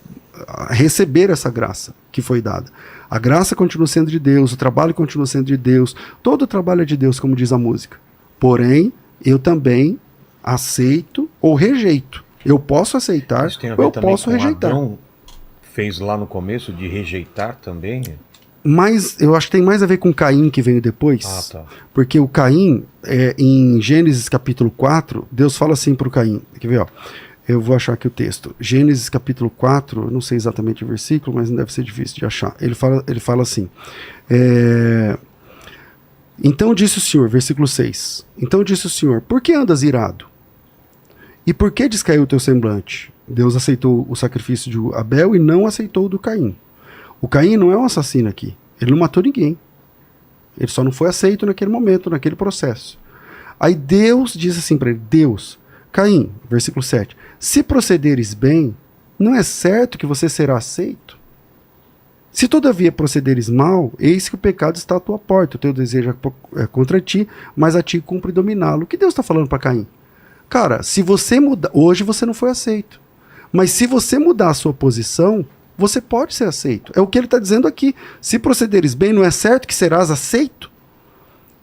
Speaker 1: receber essa graça que foi dada. A graça continua sendo de Deus, o trabalho continua sendo de Deus, todo o trabalho é de Deus, como diz a música. Porém, eu também aceito ou rejeito. Eu posso aceitar ou eu posso rejeitar.
Speaker 2: Adão fez lá no começo de rejeitar também?
Speaker 1: Mas eu acho que tem mais a ver com Caim, que veio depois.
Speaker 2: Tá.
Speaker 1: Porque o Caim, em Gênesis capítulo 4, Deus fala assim para o Caim. Quer ver, ó? Eu vou achar aqui o texto. Gênesis capítulo 4, não sei exatamente o versículo, mas não deve ser difícil de achar. Ele fala assim. Então disse o Senhor, versículo 6. Então disse o Senhor, por que andas irado? E por que descaiu o teu semblante? Deus aceitou o sacrifício de Abel e não aceitou o do Caim. O Caim não é um assassino aqui. Ele não matou ninguém. Ele só não foi aceito naquele momento, naquele processo. Aí Deus diz assim para ele, Deus, Caim, versículo 7, se procederes bem, não é certo que você será aceito? Se todavia procederes mal, eis que o pecado está à tua porta, o teu desejo é contra ti, mas a ti cumpre dominá-lo. O que Deus está falando para Caim? Cara, se você mudar, hoje você não foi aceito, mas se você mudar a sua posição, você pode ser aceito. É o que ele está dizendo aqui. Se procederes bem, não é certo que serás aceito?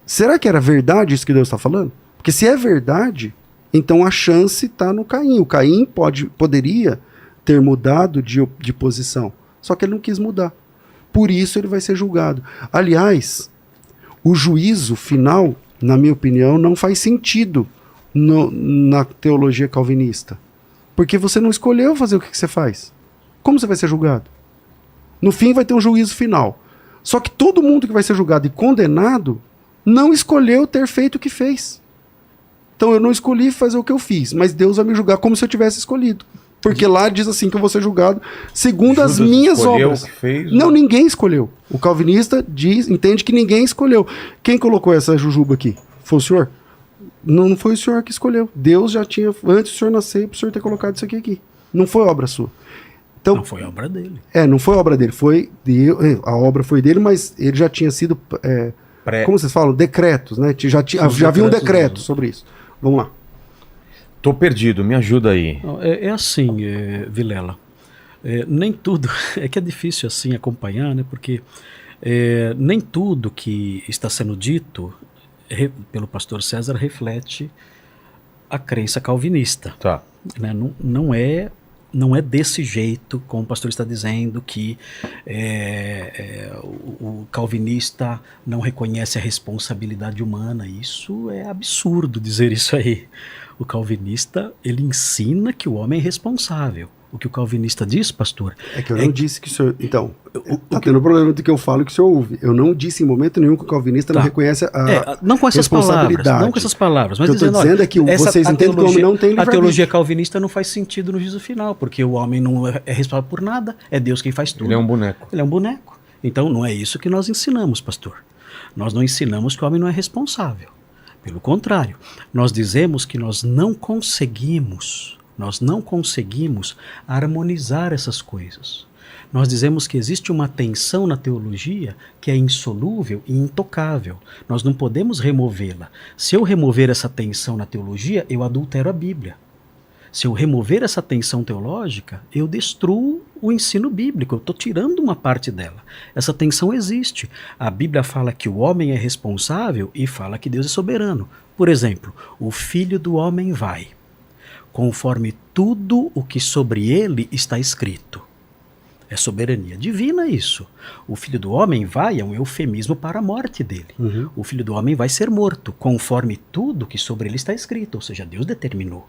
Speaker 1: Será que era verdade isso que Deus está falando? Porque se é verdade, então a chance está no Caim. O Caim poderia ter mudado de posição, só que ele não quis mudar. Por isso ele vai ser julgado. Aliás, o juízo final, na minha opinião, não faz sentido na teologia calvinista. Porque você não escolheu fazer o que você faz. Como você vai ser julgado? No fim vai ter um juízo final. Só que todo mundo que vai ser julgado e condenado não escolheu ter feito o que fez. Então eu não escolhi fazer o que eu fiz, mas Deus vai me julgar como se eu tivesse escolhido. Porque lá diz assim que eu vou ser julgado segundo as
Speaker 2: Judas
Speaker 1: minhas
Speaker 2: escolheu
Speaker 1: obras.
Speaker 2: o que fez,
Speaker 1: Não, ninguém escolheu. O calvinista entende que ninguém escolheu. Quem colocou essa jujuba aqui? Foi o senhor? Não foi o senhor que escolheu. Deus já tinha, antes do senhor nascer, para o senhor ter colocado isso aqui. Não foi obra sua. Então,
Speaker 3: Não foi obra dele.
Speaker 1: não foi obra dele. A obra foi dele, mas ele já tinha sido, como vocês falam, decretos, né? Já havia um decreto
Speaker 3: mesmo.
Speaker 1: sobre isso. Vamos lá.
Speaker 2: Tô perdido, me ajuda aí.
Speaker 3: Não, é assim, Vilela. Nem tudo. É que é difícil assim acompanhar, né? Porque nem tudo que está sendo dito pelo pastor César reflete a crença calvinista.
Speaker 2: Tá.
Speaker 3: Né? Não é desse jeito, como o pastor está dizendo, que o calvinista não reconhece a responsabilidade humana. Isso é absurdo dizer isso aí. O calvinista, ele ensina que o homem é responsável. O que o calvinista diz, pastor?
Speaker 1: É que eu não disse que o senhor... Então, tá tendo problema do que eu falo que o senhor ouve. Eu não disse em momento nenhum que o calvinista não reconhece a
Speaker 3: não com essas palavras, não com essas palavras. Mas
Speaker 1: o que eu estou dizendo é que vocês entendem que o homem não tem
Speaker 3: a
Speaker 1: livre-arbítrio.
Speaker 3: teologia calvinista não faz sentido no juízo final, porque o homem não é responsável por nada, é Deus quem faz tudo.
Speaker 2: Ele é um boneco.
Speaker 3: Ele é um boneco. Então não é isso que nós ensinamos, pastor. Nós não ensinamos que o homem não é responsável. Pelo contrário, nós dizemos que nós não conseguimos harmonizar essas coisas. Nós dizemos que existe uma tensão na teologia que é insolúvel e intocável. Nós não podemos removê-la. Se eu remover essa tensão na teologia, eu adultero a Bíblia. Se eu remover essa tensão teológica, eu destruo o ensino bíblico, eu estou tirando uma parte dela. Essa tensão existe. A Bíblia fala que o homem é responsável e fala que Deus é soberano. Por exemplo, o Filho do Homem vai, conforme tudo o que sobre ele está escrito. É soberania divina isso. O Filho do Homem vai é um eufemismo para a morte dele.
Speaker 1: Uhum.
Speaker 3: O Filho do Homem vai ser morto, conforme tudo que sobre ele está escrito, ou seja, Deus determinou.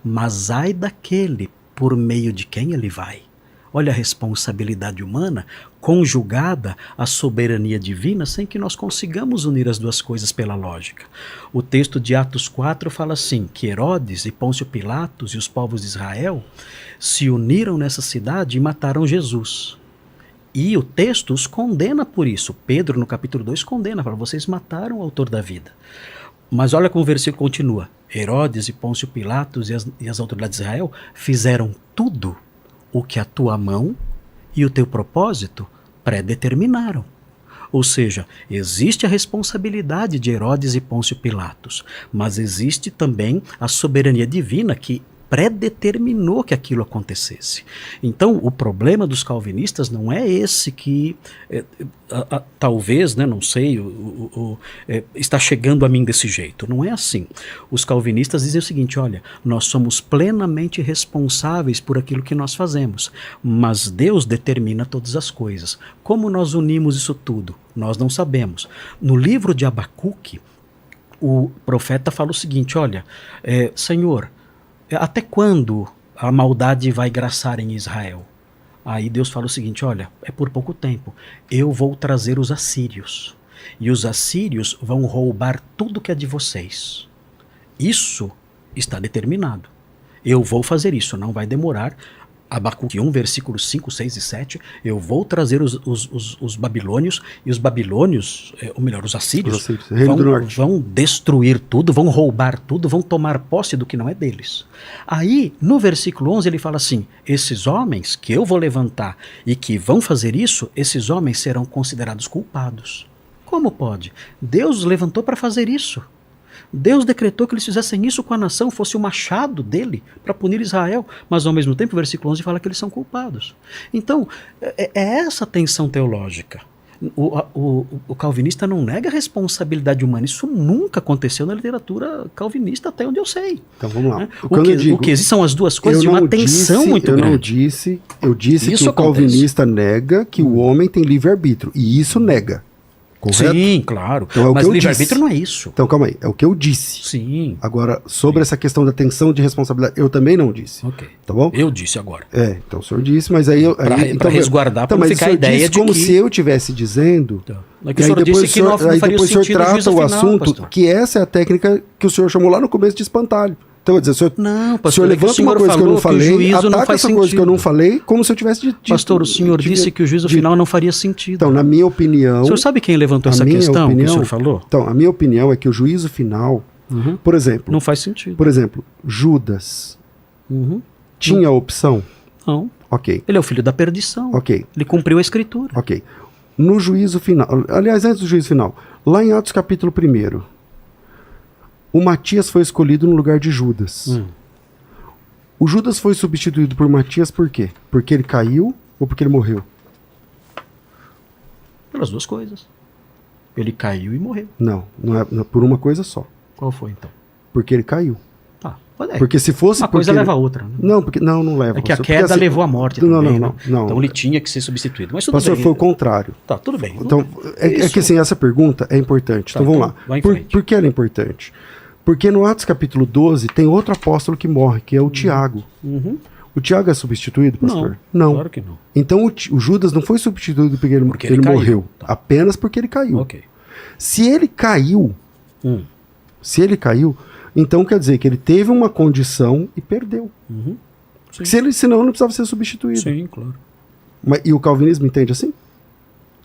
Speaker 3: Mas ai daquele por meio de quem ele vai. Olha a responsabilidade humana conjugada à soberania divina sem que nós consigamos unir as duas coisas pela lógica. O texto de Atos 4 fala assim, que Herodes e Pôncio Pilatos e os povos de Israel se uniram nessa cidade e mataram Jesus. E o texto os condena por isso. Pedro, no capítulo 2, condena, fala, vocês mataram o autor da vida. Mas olha como o versículo continua. Herodes e Pôncio Pilatos e as autoridades de Israel fizeram tudo o que a tua mão e o teu propósito predeterminaram. Ou seja, existe a responsabilidade de Herodes e Pôncio Pilatos, mas existe também a soberania divina que predeterminou que aquilo acontecesse. Então, o problema dos calvinistas não é esse que, talvez, né, não sei, está chegando a mim desse jeito. Não é assim. Os calvinistas dizem o seguinte, olha, nós somos plenamente responsáveis por aquilo que nós fazemos, mas Deus determina todas as coisas. Como nós unimos isso tudo? Nós não sabemos. No livro de Abacuque, o profeta fala o seguinte, olha, Senhor, até quando a maldade vai graçar em Israel? Aí Deus fala o seguinte, olha, é por pouco tempo. Eu vou trazer os assírios. E os assírios vão roubar tudo que é de vocês. Isso está determinado. Eu vou fazer isso, não vai demorar. Abacuque 1, versículos 5, 6 e 7, eu vou trazer os babilônios, e os babilônios, ou melhor, os assírios, vão destruir tudo, vão roubar tudo, vão tomar posse do que não é deles. Aí, no versículo 11, ele fala assim, esses homens que eu vou levantar e que vão fazer isso, esses homens serão considerados culpados. Como pode? Deus os levantou para fazer isso. Deus decretou que eles fizessem isso com a nação, fosse o machado dele para punir Israel, mas ao mesmo tempo o versículo 11 fala que eles são culpados. Então, é essa tensão teológica. O calvinista não nega a responsabilidade humana, isso nunca aconteceu na literatura calvinista até onde eu sei.
Speaker 1: Então vamos lá.
Speaker 3: Né? O que existe são as duas coisas de uma tensão muito grande.
Speaker 1: Eu disse
Speaker 3: isso
Speaker 1: que o calvinista nega que o homem tem livre-arbítrio, e isso nega. correto?
Speaker 3: Sim, claro.
Speaker 1: Então é o
Speaker 3: Mas
Speaker 1: que eu
Speaker 3: livre-arbítrio
Speaker 1: disse.
Speaker 3: não é isso.
Speaker 1: Então calma aí, é o que eu disse.
Speaker 3: Sim.
Speaker 1: Agora, sobre essa questão da tensão de responsabilidade, eu também não disse.
Speaker 3: Ok.
Speaker 1: Tá bom?
Speaker 3: Eu disse agora.
Speaker 1: Então o senhor disse, mas aí...
Speaker 3: Pra resguardar, pra não
Speaker 1: mas
Speaker 3: ficar
Speaker 1: o
Speaker 3: a
Speaker 1: senhor
Speaker 3: ideia
Speaker 1: disse
Speaker 3: de
Speaker 1: como
Speaker 3: que...
Speaker 1: se eu estivesse dizendo...
Speaker 3: Então, é que
Speaker 1: E
Speaker 3: o
Speaker 1: aí
Speaker 3: senhor
Speaker 1: depois
Speaker 3: disse que não
Speaker 1: aí
Speaker 3: faria
Speaker 1: depois o senhor
Speaker 3: sentido o juízo
Speaker 1: trata o
Speaker 3: final,
Speaker 1: assunto,
Speaker 3: pastor.
Speaker 1: que essa é a técnica que o senhor chamou lá no começo de espantalho. Então, quer dizer, o senhor,
Speaker 3: Não,
Speaker 1: o
Speaker 3: pastor,
Speaker 1: senhor
Speaker 3: é que o
Speaker 1: levanta
Speaker 3: senhor
Speaker 1: uma coisa que eu
Speaker 3: falou
Speaker 1: não
Speaker 3: que o
Speaker 1: falei,
Speaker 3: juízo não
Speaker 1: ataca
Speaker 3: faz
Speaker 1: essa coisa que eu não
Speaker 3: sentido.
Speaker 1: falei, como se eu tivesse dito.
Speaker 3: Pastor, o senhor disse que o juízo final não faria sentido.
Speaker 1: Então, na minha opinião...
Speaker 3: O senhor sabe quem levantou essa questão que o senhor falou?
Speaker 1: Então, a minha opinião é que o juízo final, por exemplo...
Speaker 3: Não faz sentido.
Speaker 1: Por exemplo, Judas tinha opção?
Speaker 3: Não.
Speaker 1: Ok,
Speaker 3: Ele é o filho da perdição.
Speaker 1: ok,
Speaker 3: Ele cumpriu a escritura.
Speaker 1: ok. No juízo final... Aliás, antes do juízo final, lá em Atos capítulo 1, o Matias foi escolhido no lugar de Judas. O Judas foi substituído por Matias por quê? Porque ele caiu ou porque ele morreu?
Speaker 3: Pelas duas coisas. Ele caiu e morreu.
Speaker 1: Não é por uma coisa só.
Speaker 3: Qual foi então?
Speaker 1: Porque ele caiu.
Speaker 3: Tá, pode
Speaker 1: Porque se fosse
Speaker 3: uma coisa
Speaker 1: porque
Speaker 3: leva a outra. Né?
Speaker 1: Não leva.
Speaker 3: É que a
Speaker 1: Porque
Speaker 3: queda
Speaker 1: assim-
Speaker 3: levou à morte
Speaker 1: Não,
Speaker 3: também.
Speaker 1: não.
Speaker 3: Então ele tinha que ser substituído. Mas tudo
Speaker 1: Pastor,
Speaker 3: bem.
Speaker 1: foi o contrário.
Speaker 3: Tá, tudo bem.
Speaker 1: Então, é que assim, essa pergunta é importante.
Speaker 3: Tá,
Speaker 1: então vamos
Speaker 3: então,
Speaker 1: lá.
Speaker 3: vai em frente.
Speaker 1: Por que ela é importante? Porque no Atos capítulo 12 tem outro apóstolo que morre, que é o Tiago. O Tiago é substituído, pastor? Não.
Speaker 3: Claro que não.
Speaker 1: Então o Judas não foi substituído porque ele
Speaker 3: ele caiu.
Speaker 1: morreu.
Speaker 3: Tá.
Speaker 1: Apenas porque ele caiu.
Speaker 3: Ok.
Speaker 1: Se ele caiu, então quer dizer que ele teve uma condição e perdeu.
Speaker 3: Sim.
Speaker 1: Senão ele não precisava ser substituído.
Speaker 3: Sim, claro.
Speaker 1: E o calvinismo entende assim?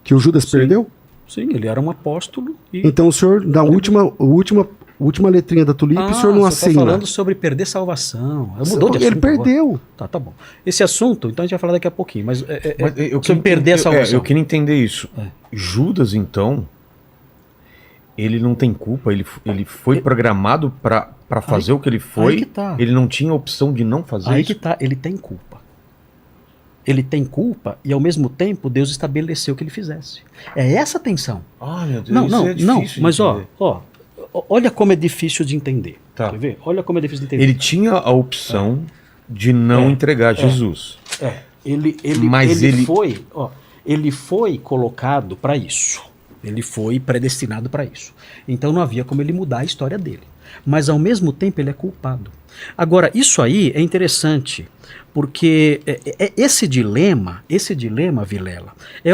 Speaker 1: Que o Judas perdeu?
Speaker 3: Sim, ele era um apóstolo e...
Speaker 1: Então o senhor, na última letrinha da tulipe, o senhor não
Speaker 3: você
Speaker 1: assina.
Speaker 3: tá falando sobre perder salvação. Mudou de assunto.
Speaker 1: Ele perdeu.
Speaker 3: Agora. Tá bom. Esse assunto, então a gente vai falar daqui a pouquinho. Mas,
Speaker 2: Eu
Speaker 3: sobre perder a salvação.
Speaker 2: Eu queria entender isso. Judas, então, ele não tem culpa, ele foi programado para fazer o que ele foi,
Speaker 3: aí que tá.
Speaker 2: Ele não tinha opção de não fazer
Speaker 3: Aí
Speaker 2: isso.
Speaker 3: que tá, ele tem culpa. Ele tem culpa e ao mesmo tempo Deus estabeleceu que ele fizesse. É essa a tensão.
Speaker 2: Ah, meu Deus,
Speaker 3: Não,
Speaker 2: isso é
Speaker 3: não,
Speaker 2: difícil de
Speaker 3: mas
Speaker 2: entender.
Speaker 3: olha como é difícil de entender.
Speaker 2: Tá.
Speaker 3: Quer ver? Olha como é difícil de entender.
Speaker 2: Ele tinha a opção de não entregar Jesus. Mas
Speaker 3: ele foi colocado para isso. Ele foi predestinado para isso. Então não havia como ele mudar a história dele. Mas ao mesmo tempo ele é culpado. Agora, isso aí é interessante, porque esse dilema, Vilela, é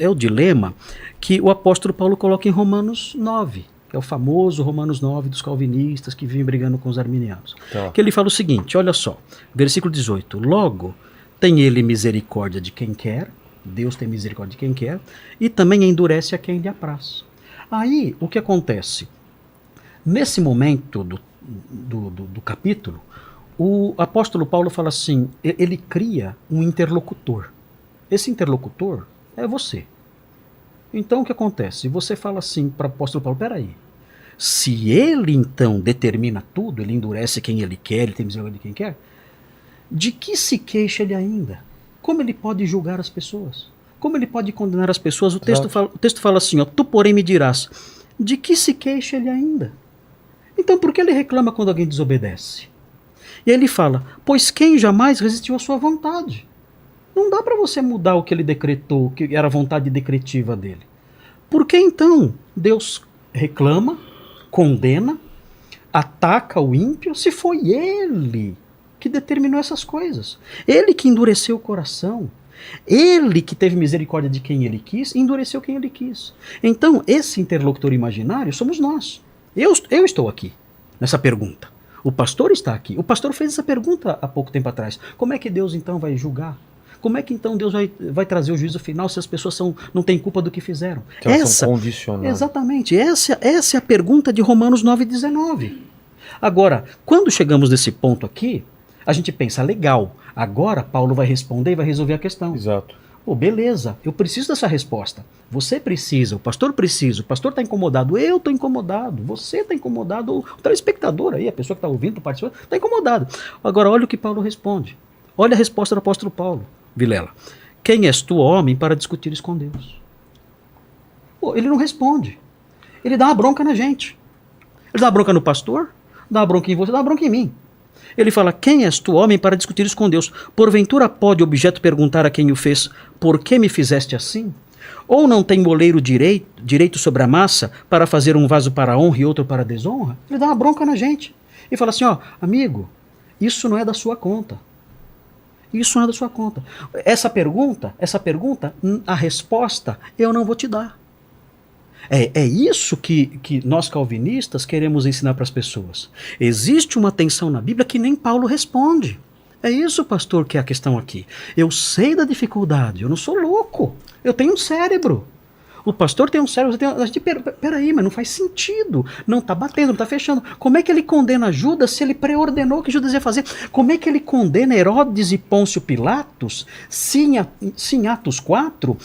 Speaker 3: o dilema que o apóstolo Paulo coloca em Romanos 9, que é o famoso Romanos 9 dos calvinistas que vivem brigando com os arminianos.
Speaker 2: Tá.
Speaker 3: Que ele fala o seguinte, olha só, versículo 18, logo tem ele misericórdia de quem quer, Deus tem misericórdia de quem quer, e também endurece a quem lhe apraz. Aí, o que acontece? Nesse momento do capítulo, o apóstolo Paulo fala assim, ele cria um interlocutor. Esse interlocutor é você. Então o que acontece? Você fala assim para o apóstolo Paulo, peraí, se ele então determina tudo, ele endurece quem ele quer, ele tem misericórdia de quem quer, de que se queixa ele ainda? Como ele pode julgar as pessoas? Como ele pode condenar as pessoas? O texto fala assim, ó, tu porém me dirás, de que se queixa ele ainda? Então por que ele reclama quando alguém desobedece? E ele fala, pois quem jamais resistiu à sua vontade? Não dá para você mudar o que ele decretou, que era a vontade decretiva dele. Por que então Deus reclama, condena, ataca o ímpio, se foi ele que determinou essas coisas? Ele que endureceu o coração, ele que teve misericórdia de quem ele quis, endureceu quem ele quis. Então esse interlocutor imaginário somos nós. Eu estou aqui nessa pergunta. O pastor está aqui. O pastor fez essa pergunta há pouco tempo atrás. Como é que Deus então vai julgar? Como é que então Deus vai trazer o juízo final se as pessoas não têm culpa do que fizeram?
Speaker 2: Que elas são condicionadas. Exatamente.
Speaker 3: Essa é a pergunta de Romanos 9,19. Agora, quando chegamos nesse ponto aqui, a gente pensa, legal, agora Paulo vai responder e vai resolver a questão.
Speaker 2: Exato.
Speaker 3: Pô, beleza, eu preciso dessa resposta. Você precisa, o pastor está incomodado, eu estou incomodado, você está incomodado, o telespectador aí, a pessoa que está ouvindo, participando, está incomodado. Agora, olha o que Paulo responde. Olha a resposta do apóstolo Paulo, Vilela. Quem és tu, homem, para discutires com Deus? Pô, ele não responde. Ele dá uma bronca na gente. Ele dá uma bronca no pastor, dá uma bronca em você, dá uma bronca em mim. Ele fala, quem és tu, homem, para discutires com Deus? Porventura pode o objeto perguntar a quem o fez, por que me fizeste assim? Ou não tem moleiro direito sobre a massa para fazer um vaso para honra e outro para desonra? Ele dá uma bronca na gente. E fala assim, ó, amigo, isso não é da sua conta. Isso não é da sua conta. Essa pergunta, a resposta eu não vou te dar. É isso que nós calvinistas queremos ensinar para as pessoas. Existe uma tensão na Bíblia que nem Paulo responde. É isso, pastor, que é a questão aqui. Eu sei da dificuldade, eu não sou louco. Eu tenho um cérebro. O pastor tem um cérebro. Peraí, mas não faz sentido. Não está batendo, não está fechando. Como é que ele condena Judas se ele preordenou o que Judas ia fazer? Como é que ele condena Herodes e Pôncio Pilatos se em Atos 4...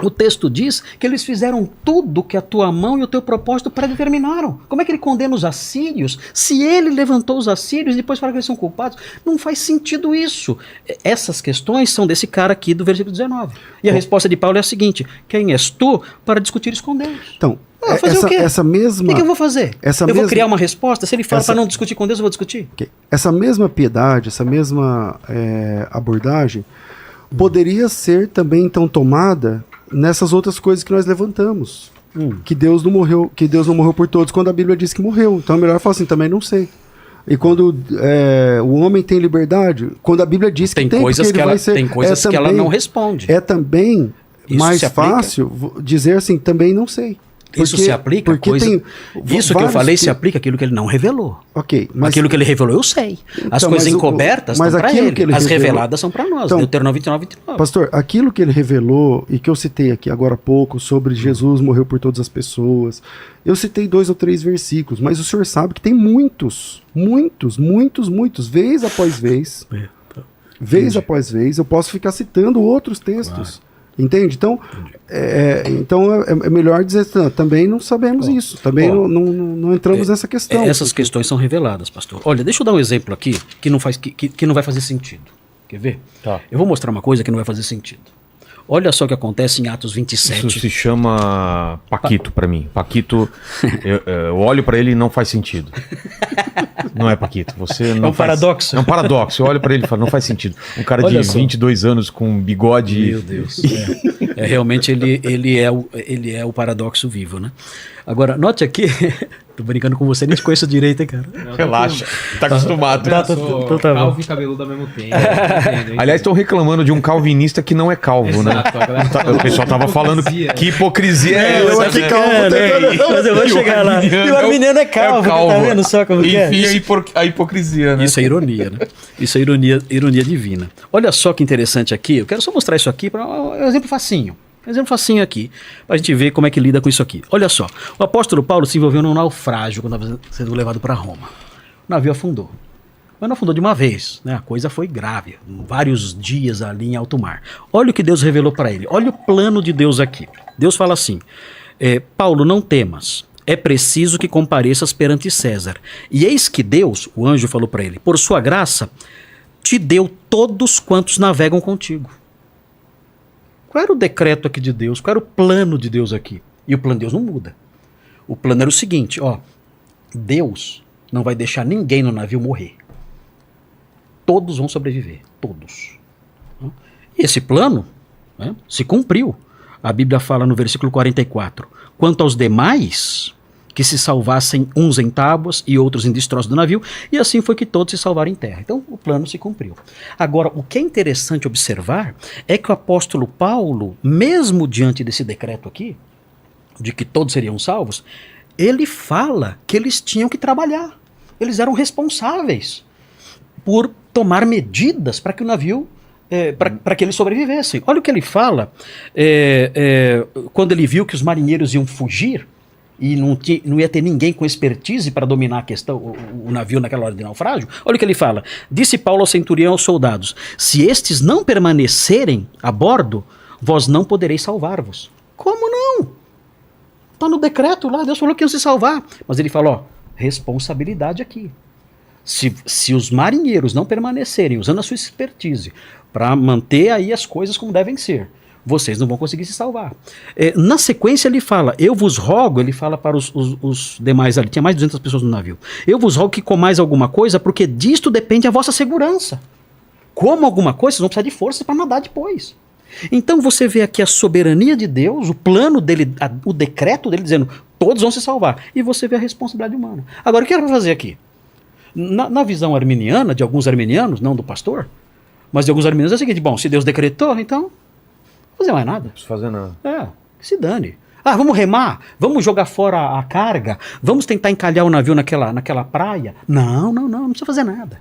Speaker 3: o texto diz que eles fizeram tudo que a tua mão e o teu propósito predeterminaram. Como é que ele condena os assírios se ele levantou os assírios e depois fala que eles são culpados? Não faz sentido isso. Essas questões são desse cara aqui do versículo 19. E a resposta de Paulo é a seguinte: quem és tu para discutir isso com Deus?
Speaker 1: Então,
Speaker 3: fazer o quê?
Speaker 1: essa mesma...
Speaker 3: O que eu vou fazer? Vou criar uma resposta? Se ele fala para não discutir com Deus, eu vou discutir?
Speaker 1: Essa mesma piedade, essa mesma abordagem poderia ser também então tomada nessas outras coisas que nós levantamos. Que Deus não morreu por todos quando a Bíblia diz que morreu. Então é melhor falar assim, também não sei. E quando o homem tem liberdade, quando a Bíblia diz que tem coisas que vai ser,
Speaker 3: tem coisas que ela não responde.
Speaker 1: É também mais fácil dizer assim, também não sei.
Speaker 3: Isso se aplica a coisa... Isso que eu falei se aplica àquilo que ele não revelou.
Speaker 1: Ok. Mas...
Speaker 3: aquilo que ele revelou eu sei. As
Speaker 1: então,
Speaker 3: coisas encobertas estão para ele. As reveladas são para nós.
Speaker 1: Então,
Speaker 3: Deuteronômio 29.
Speaker 1: Pastor, aquilo que ele revelou e que eu citei aqui agora há pouco sobre Jesus morreu por todas as pessoas, eu citei 2 ou 3 versículos, mas o senhor sabe que tem muitos. Vez após vez. Após vez, eu posso ficar citando outros textos. Entende? Então, é melhor dizer, também não sabemos isso, também não entramos nessa questão.
Speaker 3: Essas questões são reveladas, pastor. Olha, deixa eu dar um exemplo aqui que não vai fazer sentido. Quer ver?
Speaker 2: Tá.
Speaker 3: Eu vou mostrar uma coisa que não vai fazer sentido. Olha só o que acontece em Atos 27.
Speaker 2: Isso se chama Paquito para mim. Paquito, eu olho para ele e não faz sentido. Não é Paquito. Você não
Speaker 3: paradoxo.
Speaker 2: É um paradoxo. Eu olho para ele e falo, não faz sentido. Um cara de 22 anos com bigode.
Speaker 3: Meu Deus. Realmente ele é o paradoxo vivo, né? Agora, note aqui. Tô brincando com você, nem te conheço direito, hein, cara.
Speaker 2: Não, relaxa, tá acostumado.
Speaker 4: Tá calvo e cabeludo ao mesmo tempo.
Speaker 2: Aliás, estão reclamando de um calvinista que não é calvo, né? O pessoal tava falando que hipocrisia é essa,
Speaker 1: eu aqui calvo,
Speaker 3: mas eu vou chegar lá. E o arminiano é calvo, tá vendo só como que é?
Speaker 2: Enfim, a hipocrisia, né?
Speaker 3: Isso é ironia, né? Isso é ironia divina. Olha só que interessante aqui, eu quero só mostrar isso aqui para um exemplo facinho. Um exemplo facinho aqui, para a gente ver como é que lida com isso aqui. Olha só, o apóstolo Paulo se envolveu num naufrágio quando estava sendo levado para Roma. O navio afundou. Mas não afundou de uma vez, né? A coisa foi grave, vários dias ali em alto mar. Olha o que Deus revelou para ele, olha o plano de Deus aqui. Deus fala assim, Paulo, não temas, é preciso que compareças perante César. E eis que Deus, o anjo falou para ele, por sua graça, te deu todos quantos navegam contigo. Qual era o decreto aqui de Deus? Qual era o plano de Deus aqui? E o plano de Deus não muda. O plano era o seguinte, Deus não vai deixar ninguém no navio morrer. Todos vão sobreviver, todos. E esse plano se cumpriu. A Bíblia fala no versículo 44, quanto aos demais, que se salvassem uns em tábuas e outros em destroços do navio, e assim foi que todos se salvaram em terra. Então o plano se cumpriu. Agora, o que é interessante observar é que o apóstolo Paulo, mesmo diante desse decreto aqui, de que todos seriam salvos, ele fala que eles tinham que trabalhar. Eles eram responsáveis por tomar medidas para que o navio, para que eles sobrevivessem. Olha o que ele fala, quando ele viu que os marinheiros iam fugir, e não ia ter ninguém com expertise para dominar a questão, o navio naquela hora de naufrágio. Olha o que ele fala. Disse Paulo ao centurião e aos soldados, se estes não permanecerem a bordo, vós não podereis salvar-vos. Como não? Está no decreto lá, Deus falou que iam se salvar. Mas ele fala, responsabilidade aqui. Se os marinheiros não permanecerem usando a sua expertise para manter aí as coisas como devem ser, vocês não vão conseguir se salvar. Na sequência ele fala, eu vos rogo, ele fala para os demais ali, tinha mais de 200 pessoas no navio, eu vos rogo que comais alguma coisa, porque disto depende a vossa segurança. Como alguma coisa, vocês vão precisar de força para nadar depois. Então você vê aqui a soberania de Deus, o plano dele, o decreto dele dizendo todos vão se salvar. E você vê a responsabilidade humana. Agora, o que era para fazer aqui? Na visão arminiana, de alguns arminianos, não do pastor, mas de alguns arminianos é o seguinte, bom, se Deus decretou, então não vou fazer mais nada.
Speaker 2: Não preciso fazer nada.
Speaker 3: Que se dane. Ah, vamos remar? Vamos jogar fora a carga? Vamos tentar encalhar o navio naquela praia? Não precisa fazer nada.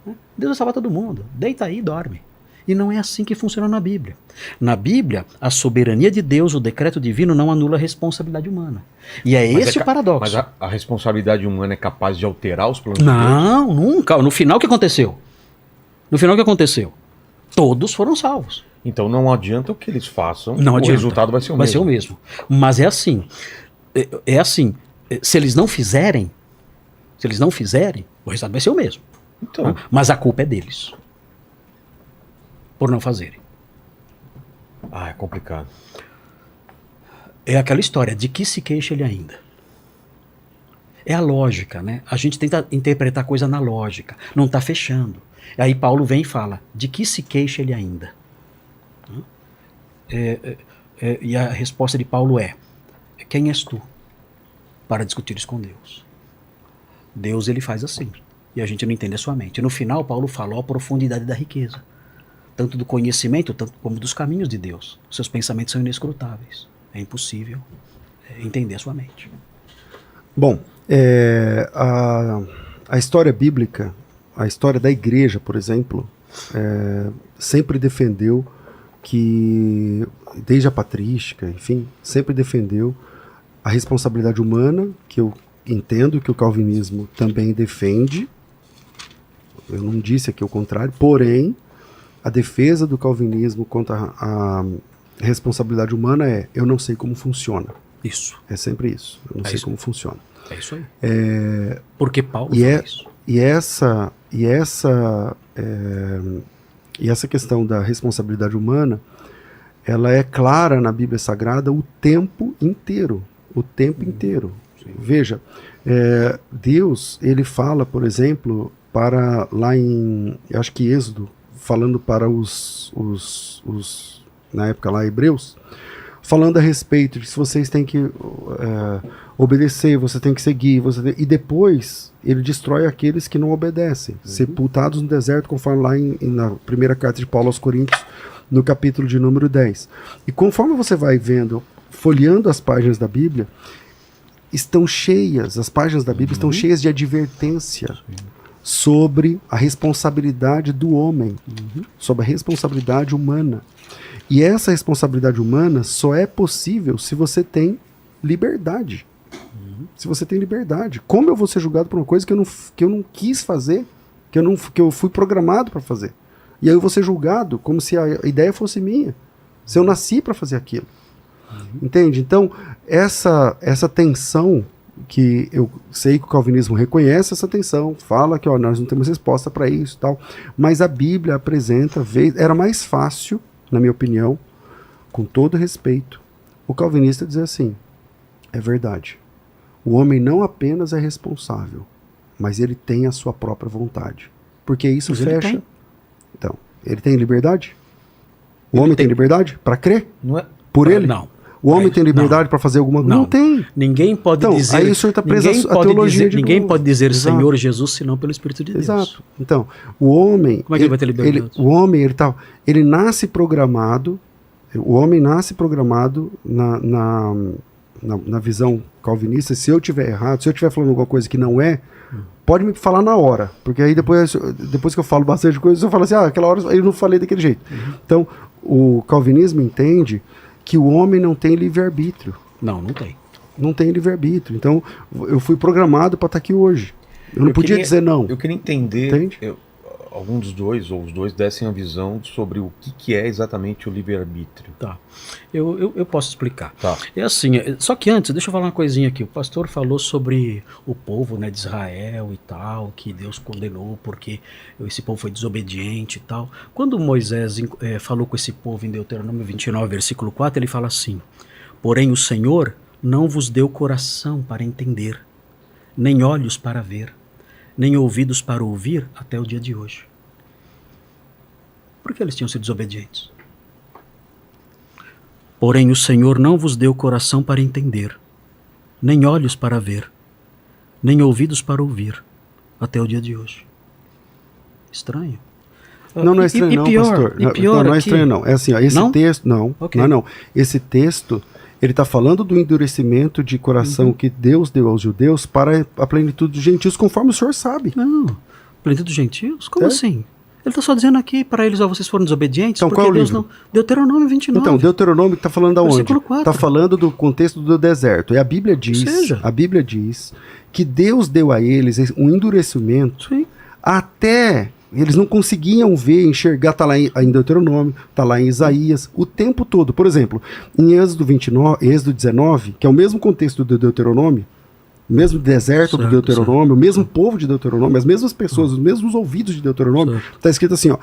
Speaker 3: Deus vai salvar todo mundo. Deita aí e dorme. E não é assim que funciona na Bíblia. Na Bíblia, a soberania de Deus, o decreto divino, não anula a responsabilidade humana. E é esse o paradoxo.
Speaker 2: Mas a responsabilidade humana é capaz de alterar os planos de Deus?
Speaker 3: Não, nunca. No final, o que aconteceu? Todos foram salvos.
Speaker 2: Então não adianta o que eles façam,
Speaker 3: Não adianta.
Speaker 2: O resultado vai ser o mesmo.
Speaker 3: Vai ser o mesmo. Mas é assim. Se eles não fizerem, o resultado vai ser o mesmo.
Speaker 2: Então,
Speaker 3: Mas a culpa é deles. Por não fazerem.
Speaker 2: é complicado.
Speaker 3: É aquela história, de que se queixa ele ainda? É a lógica, né? A gente tenta interpretar a coisa na lógica. Não está fechando. Aí Paulo vem e fala, de que se queixa ele ainda? E a resposta de Paulo é, quem és tu para discutir isso com Deus? Deus, ele faz assim. E a gente não entende a sua mente. No final, Paulo falou a profundidade da riqueza. Tanto do conhecimento, tanto como dos caminhos de Deus. Seus pensamentos são inescrutáveis. É impossível entender a sua mente.
Speaker 1: Bom, a história bíblica, a história da igreja, por exemplo, sempre defendeu que, desde a patrística, enfim, sempre defendeu a responsabilidade humana, que eu entendo que o calvinismo também defende. Eu não disse aqui o contrário, porém, a defesa do calvinismo contra a responsabilidade humana eu não sei como funciona.
Speaker 3: Isso.
Speaker 1: É sempre isso. Eu não sei
Speaker 3: isso.
Speaker 1: como funciona.
Speaker 3: É isso aí. Porque Paulo
Speaker 1: E
Speaker 3: fala isso.
Speaker 1: E essa questão da responsabilidade humana, ela é clara na Bíblia Sagrada o tempo inteiro. O tempo inteiro.
Speaker 3: Sim.
Speaker 1: Veja, Deus, ele fala, por exemplo, para lá em, eu acho que Êxodo, falando para os na época lá, hebreus, falando a respeito de se vocês têm que obedecer, você tem que seguir, e depois ele destrói aqueles que não obedecem, sepultados no deserto, conforme lá na primeira carta de Paulo aos Coríntios, no capítulo de número 10. E conforme você vai vendo, folheando as páginas da Bíblia, as páginas da Bíblia estão cheias de advertência sobre a responsabilidade do homem, sobre a responsabilidade humana. E essa responsabilidade humana só é possível se você tem liberdade. Se você tem liberdade. Como eu vou ser julgado por uma coisa que eu não quis fazer, que eu fui programado para fazer? E aí eu vou ser julgado como se a ideia fosse minha. Se eu nasci para fazer aquilo. Entende? Então, essa tensão, que eu sei que o calvinismo reconhece essa tensão, fala que nós não temos resposta para isso e tal, mas a Bíblia apresenta, era mais fácil, na minha opinião, com todo respeito, o calvinista dizer assim, é verdade, o homem não apenas é responsável, mas ele tem a sua própria vontade, porque isso
Speaker 3: Mas ele
Speaker 1: fecha.
Speaker 3: tem.
Speaker 1: Então, ele tem liberdade? O homem tem liberdade para crer?
Speaker 2: Não é?
Speaker 1: Por ele?
Speaker 3: Não.
Speaker 1: O homem tem liberdade para fazer alguma coisa? Não tem.
Speaker 3: Ninguém pode
Speaker 1: Então,
Speaker 3: dizer.
Speaker 1: aí o senhor está preso
Speaker 3: ninguém
Speaker 1: à teologia de
Speaker 3: ninguém
Speaker 1: novo.
Speaker 3: pode dizer
Speaker 1: Exato.
Speaker 3: Senhor Jesus senão pelo Espírito de Deus.
Speaker 1: Exato. Então, o homem...
Speaker 3: Como é que ele vai ter liberdade?
Speaker 1: O homem, ele nasce programado, o homem nasce programado na visão calvinista. Se eu estiver errado, se eu estiver falando alguma coisa que não é, pode me falar na hora, porque aí depois que eu falo bastante coisa, eu falo assim, aquela hora eu não falei daquele jeito. Então, o calvinismo entende que o homem não tem livre-arbítrio.
Speaker 3: Não tem.
Speaker 1: Não tem livre-arbítrio. Então, eu fui programado para estar aqui hoje. Eu não podia dizer não.
Speaker 2: Eu queria entender,
Speaker 1: Entende?
Speaker 2: algum dos dois, ou os dois, dessem a visão sobre o que é exatamente o livre-arbítrio.
Speaker 3: Tá. Eu posso explicar.
Speaker 2: Tá.
Speaker 3: É assim, só que antes, deixa eu falar uma coisinha aqui. O pastor falou sobre o povo, né, de Israel e tal, que Deus condenou porque esse povo foi desobediente e tal. Quando Moisés falou com esse povo em Deuteronômio 29, versículo 4, ele fala assim, porém o Senhor não vos deu coração para entender, nem olhos para ver, nem ouvidos para ouvir até o dia de hoje. Por que eles tinham sido desobedientes? Porém o Senhor não vos deu coração para entender, nem olhos para ver, nem ouvidos para ouvir, até o dia de hoje. Estranho.
Speaker 1: Não é estranho não, pastor. Não é
Speaker 3: aqui-
Speaker 1: estranho não. É assim, ó, esse
Speaker 3: Não?
Speaker 1: texto, não,
Speaker 3: Ok.
Speaker 1: não. Esse texto, ele está falando do endurecimento de coração que Deus deu aos judeus para a plenitude dos gentios, conforme o senhor sabe.
Speaker 3: Não. Plenitude dos gentios? Como
Speaker 1: É?
Speaker 3: assim? Ele está só dizendo aqui para eles, ó, vocês foram desobedientes,
Speaker 1: Então,
Speaker 3: porque
Speaker 1: qual é o
Speaker 3: Deus
Speaker 1: livro?
Speaker 3: não... Deuteronômio 29.
Speaker 1: Então, Deuteronômio está falando aonde?
Speaker 3: Versículo 4.
Speaker 1: Está falando do contexto do deserto. E a Bíblia diz que Deus deu a eles um endurecimento
Speaker 3: Sim.
Speaker 1: até eles não conseguiam ver, enxergar, tá lá em Deuteronômio, tá lá em Isaías, o tempo todo. Por exemplo, em Êxodo 29, Êxodo 19, que é o mesmo contexto do Deuteronômio, o mesmo deserto do
Speaker 3: Certo,
Speaker 1: Deuteronômio, o mesmo povo de Deuteronômio, as mesmas pessoas, os mesmos ouvidos de Deuteronômio,
Speaker 3: Certo.
Speaker 1: está escrito assim, ó,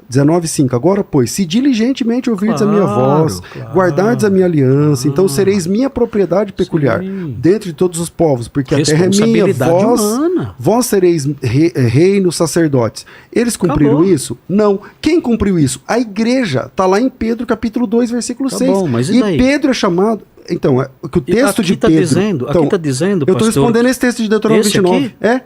Speaker 1: 19:5, agora, pois, se diligentemente ouvirdes a minha
Speaker 3: Claro,
Speaker 1: voz,
Speaker 3: claro.
Speaker 1: guardardes a minha aliança, então sereis minha propriedade peculiar,
Speaker 3: Sim.
Speaker 1: dentre de todos os povos, porque a terra é minha,
Speaker 3: Responsabilidade humana.
Speaker 1: vós sereis reino, sacerdotes. Eles cumpriram
Speaker 3: Acabou.
Speaker 1: isso? Não. Quem cumpriu isso? A igreja. Está lá em Pedro, capítulo 2, versículo
Speaker 3: Tá
Speaker 1: 6.
Speaker 3: bom, mas e
Speaker 1: e
Speaker 3: daí?
Speaker 1: Pedro é chamado... Então, que o
Speaker 3: E
Speaker 1: texto
Speaker 3: aqui
Speaker 1: de
Speaker 3: tá
Speaker 1: Pedro...
Speaker 3: dizendo,
Speaker 1: então,
Speaker 3: aqui está dizendo,
Speaker 1: eu estou
Speaker 3: pastor,
Speaker 1: respondendo esse texto de Deuteronômio
Speaker 3: esse
Speaker 1: 29.
Speaker 3: aqui?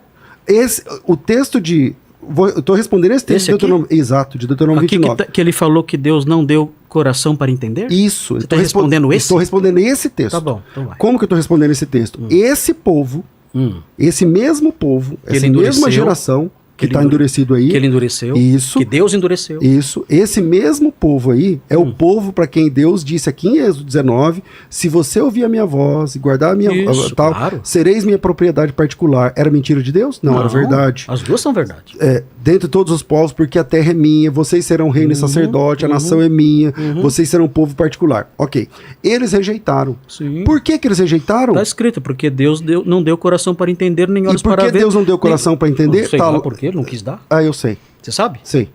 Speaker 1: O texto de... eu estou respondendo esse texto
Speaker 3: Esse
Speaker 1: de Deuteronômio... Exato, de Deuteronômio
Speaker 3: aqui
Speaker 1: 29.
Speaker 3: que ele falou que Deus não deu coração para entender?
Speaker 1: Isso.
Speaker 3: Você está respondendo esse?
Speaker 1: Estou respondendo esse texto.
Speaker 3: Tá bom, então vai.
Speaker 1: Como que eu estou respondendo esse texto? Esse povo, esse mesmo povo,
Speaker 3: Que ele
Speaker 1: essa
Speaker 3: endureceu,
Speaker 1: mesma geração que
Speaker 3: ele
Speaker 1: está endurecido aí...
Speaker 3: Que ele endureceu,
Speaker 1: Isso.
Speaker 3: que Deus endureceu.
Speaker 1: Isso, esse mesmo povo aí é o povo para quem Deus disse aqui em Êxodo 19, se você ouvir a minha voz e guardar a minha
Speaker 3: Isso,
Speaker 1: tal,
Speaker 3: claro.
Speaker 1: sereis minha propriedade particular. Era mentira de Deus? Não, era verdade.
Speaker 3: As duas são verdade.
Speaker 1: Dentre todos os povos, porque a terra é minha, vocês serão reino e sacerdote, a nação é minha, vocês serão povo particular. Ok. Eles rejeitaram.
Speaker 3: Sim.
Speaker 1: Por que eles rejeitaram?
Speaker 3: Está escrito, porque Deus não deu coração para entender, nem
Speaker 1: E
Speaker 3: olhos
Speaker 1: por
Speaker 3: para
Speaker 1: que
Speaker 3: ver.
Speaker 1: Deus não deu coração para entender?
Speaker 3: Sei
Speaker 1: Tá-
Speaker 3: lá por quê, ele não quis dar.
Speaker 1: Ah, eu sei.
Speaker 3: Você sabe?
Speaker 1: Sei.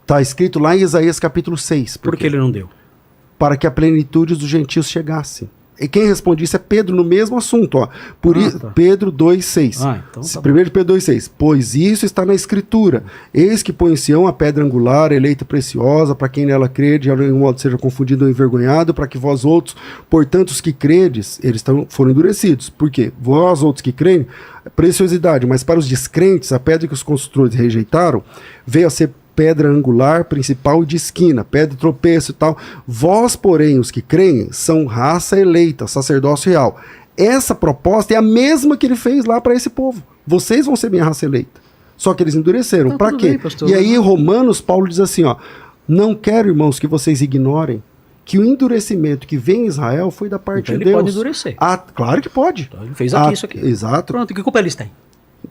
Speaker 1: Está escrito lá em Isaías capítulo 6.
Speaker 3: Por que ele não deu?
Speaker 1: Para que a plenitude dos gentios chegasse. E quem responde isso é Pedro no mesmo assunto, ó. Por isso,
Speaker 3: tá.
Speaker 1: Pedro 2:6.
Speaker 3: Então tá bom.
Speaker 1: 1 Pedro 2:6. Pois isso está na escritura. Eis que põe em Sião a pedra angular, eleita e preciosa, para quem nela crê, de nenhum modo seja confundido ou envergonhado, para que vós outros, portanto os que credes, foram endurecidos. Por quê? Vós outros que creem, preciosidade, mas para os descrentes, a pedra que os construtores rejeitaram, veio a ser pedra angular, principal e de esquina, pedra de tropeço e tal. Vós, porém, os que creem, são raça eleita, sacerdócio real. Essa proposta é a mesma que ele fez lá para esse povo. Vocês vão ser minha raça eleita. Só que eles endureceram.
Speaker 3: Tá,
Speaker 1: Para
Speaker 3: tudo
Speaker 1: quê?
Speaker 3: bem, pastor.
Speaker 1: E aí, em Romanos, Paulo diz assim, ó, não quero, irmãos, que vocês ignorem que o endurecimento que vem em Israel foi da parte
Speaker 3: Então
Speaker 1: de
Speaker 3: ele
Speaker 1: Deus.
Speaker 3: pode endurecer.
Speaker 1: Claro que pode.
Speaker 3: Então ele fez aqui isso aqui.
Speaker 1: Exato.
Speaker 3: Pronto, que culpa eles têm?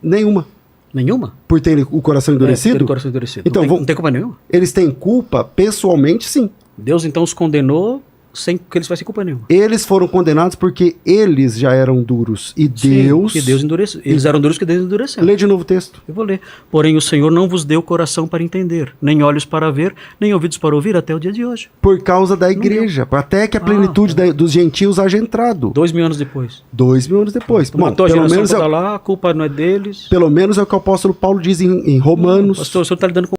Speaker 1: Nenhuma.
Speaker 3: Nenhuma?
Speaker 1: Por terem o coração endurecido?
Speaker 3: Ter o coração endurecido.
Speaker 1: Então,
Speaker 3: não tem culpa nenhuma.
Speaker 1: Eles têm culpa pessoalmente, sim.
Speaker 3: Deus então os condenou sem que eles fizessem culpa nenhuma.
Speaker 1: Eles foram condenados porque eles já eram duros. E Deus...
Speaker 3: Sim, que Deus endureceu. Eles eram duros que Deus endureceu.
Speaker 1: Lê de novo o texto.
Speaker 3: Eu vou ler. Porém, o Senhor não vos deu coração para entender, nem olhos para ver, nem ouvidos para ouvir até o dia de hoje.
Speaker 1: Por causa da igreja. Até que a plenitude dos gentios haja entrado.
Speaker 3: 2000 anos depois.
Speaker 1: 2000 anos depois. Bom,
Speaker 3: Matou a
Speaker 1: pelo
Speaker 3: geração
Speaker 1: menos,
Speaker 3: toda lá, a culpa não é deles.
Speaker 1: pelo menos é o que o apóstolo Paulo diz em Romanos.
Speaker 3: Pastor, o senhor está lidando com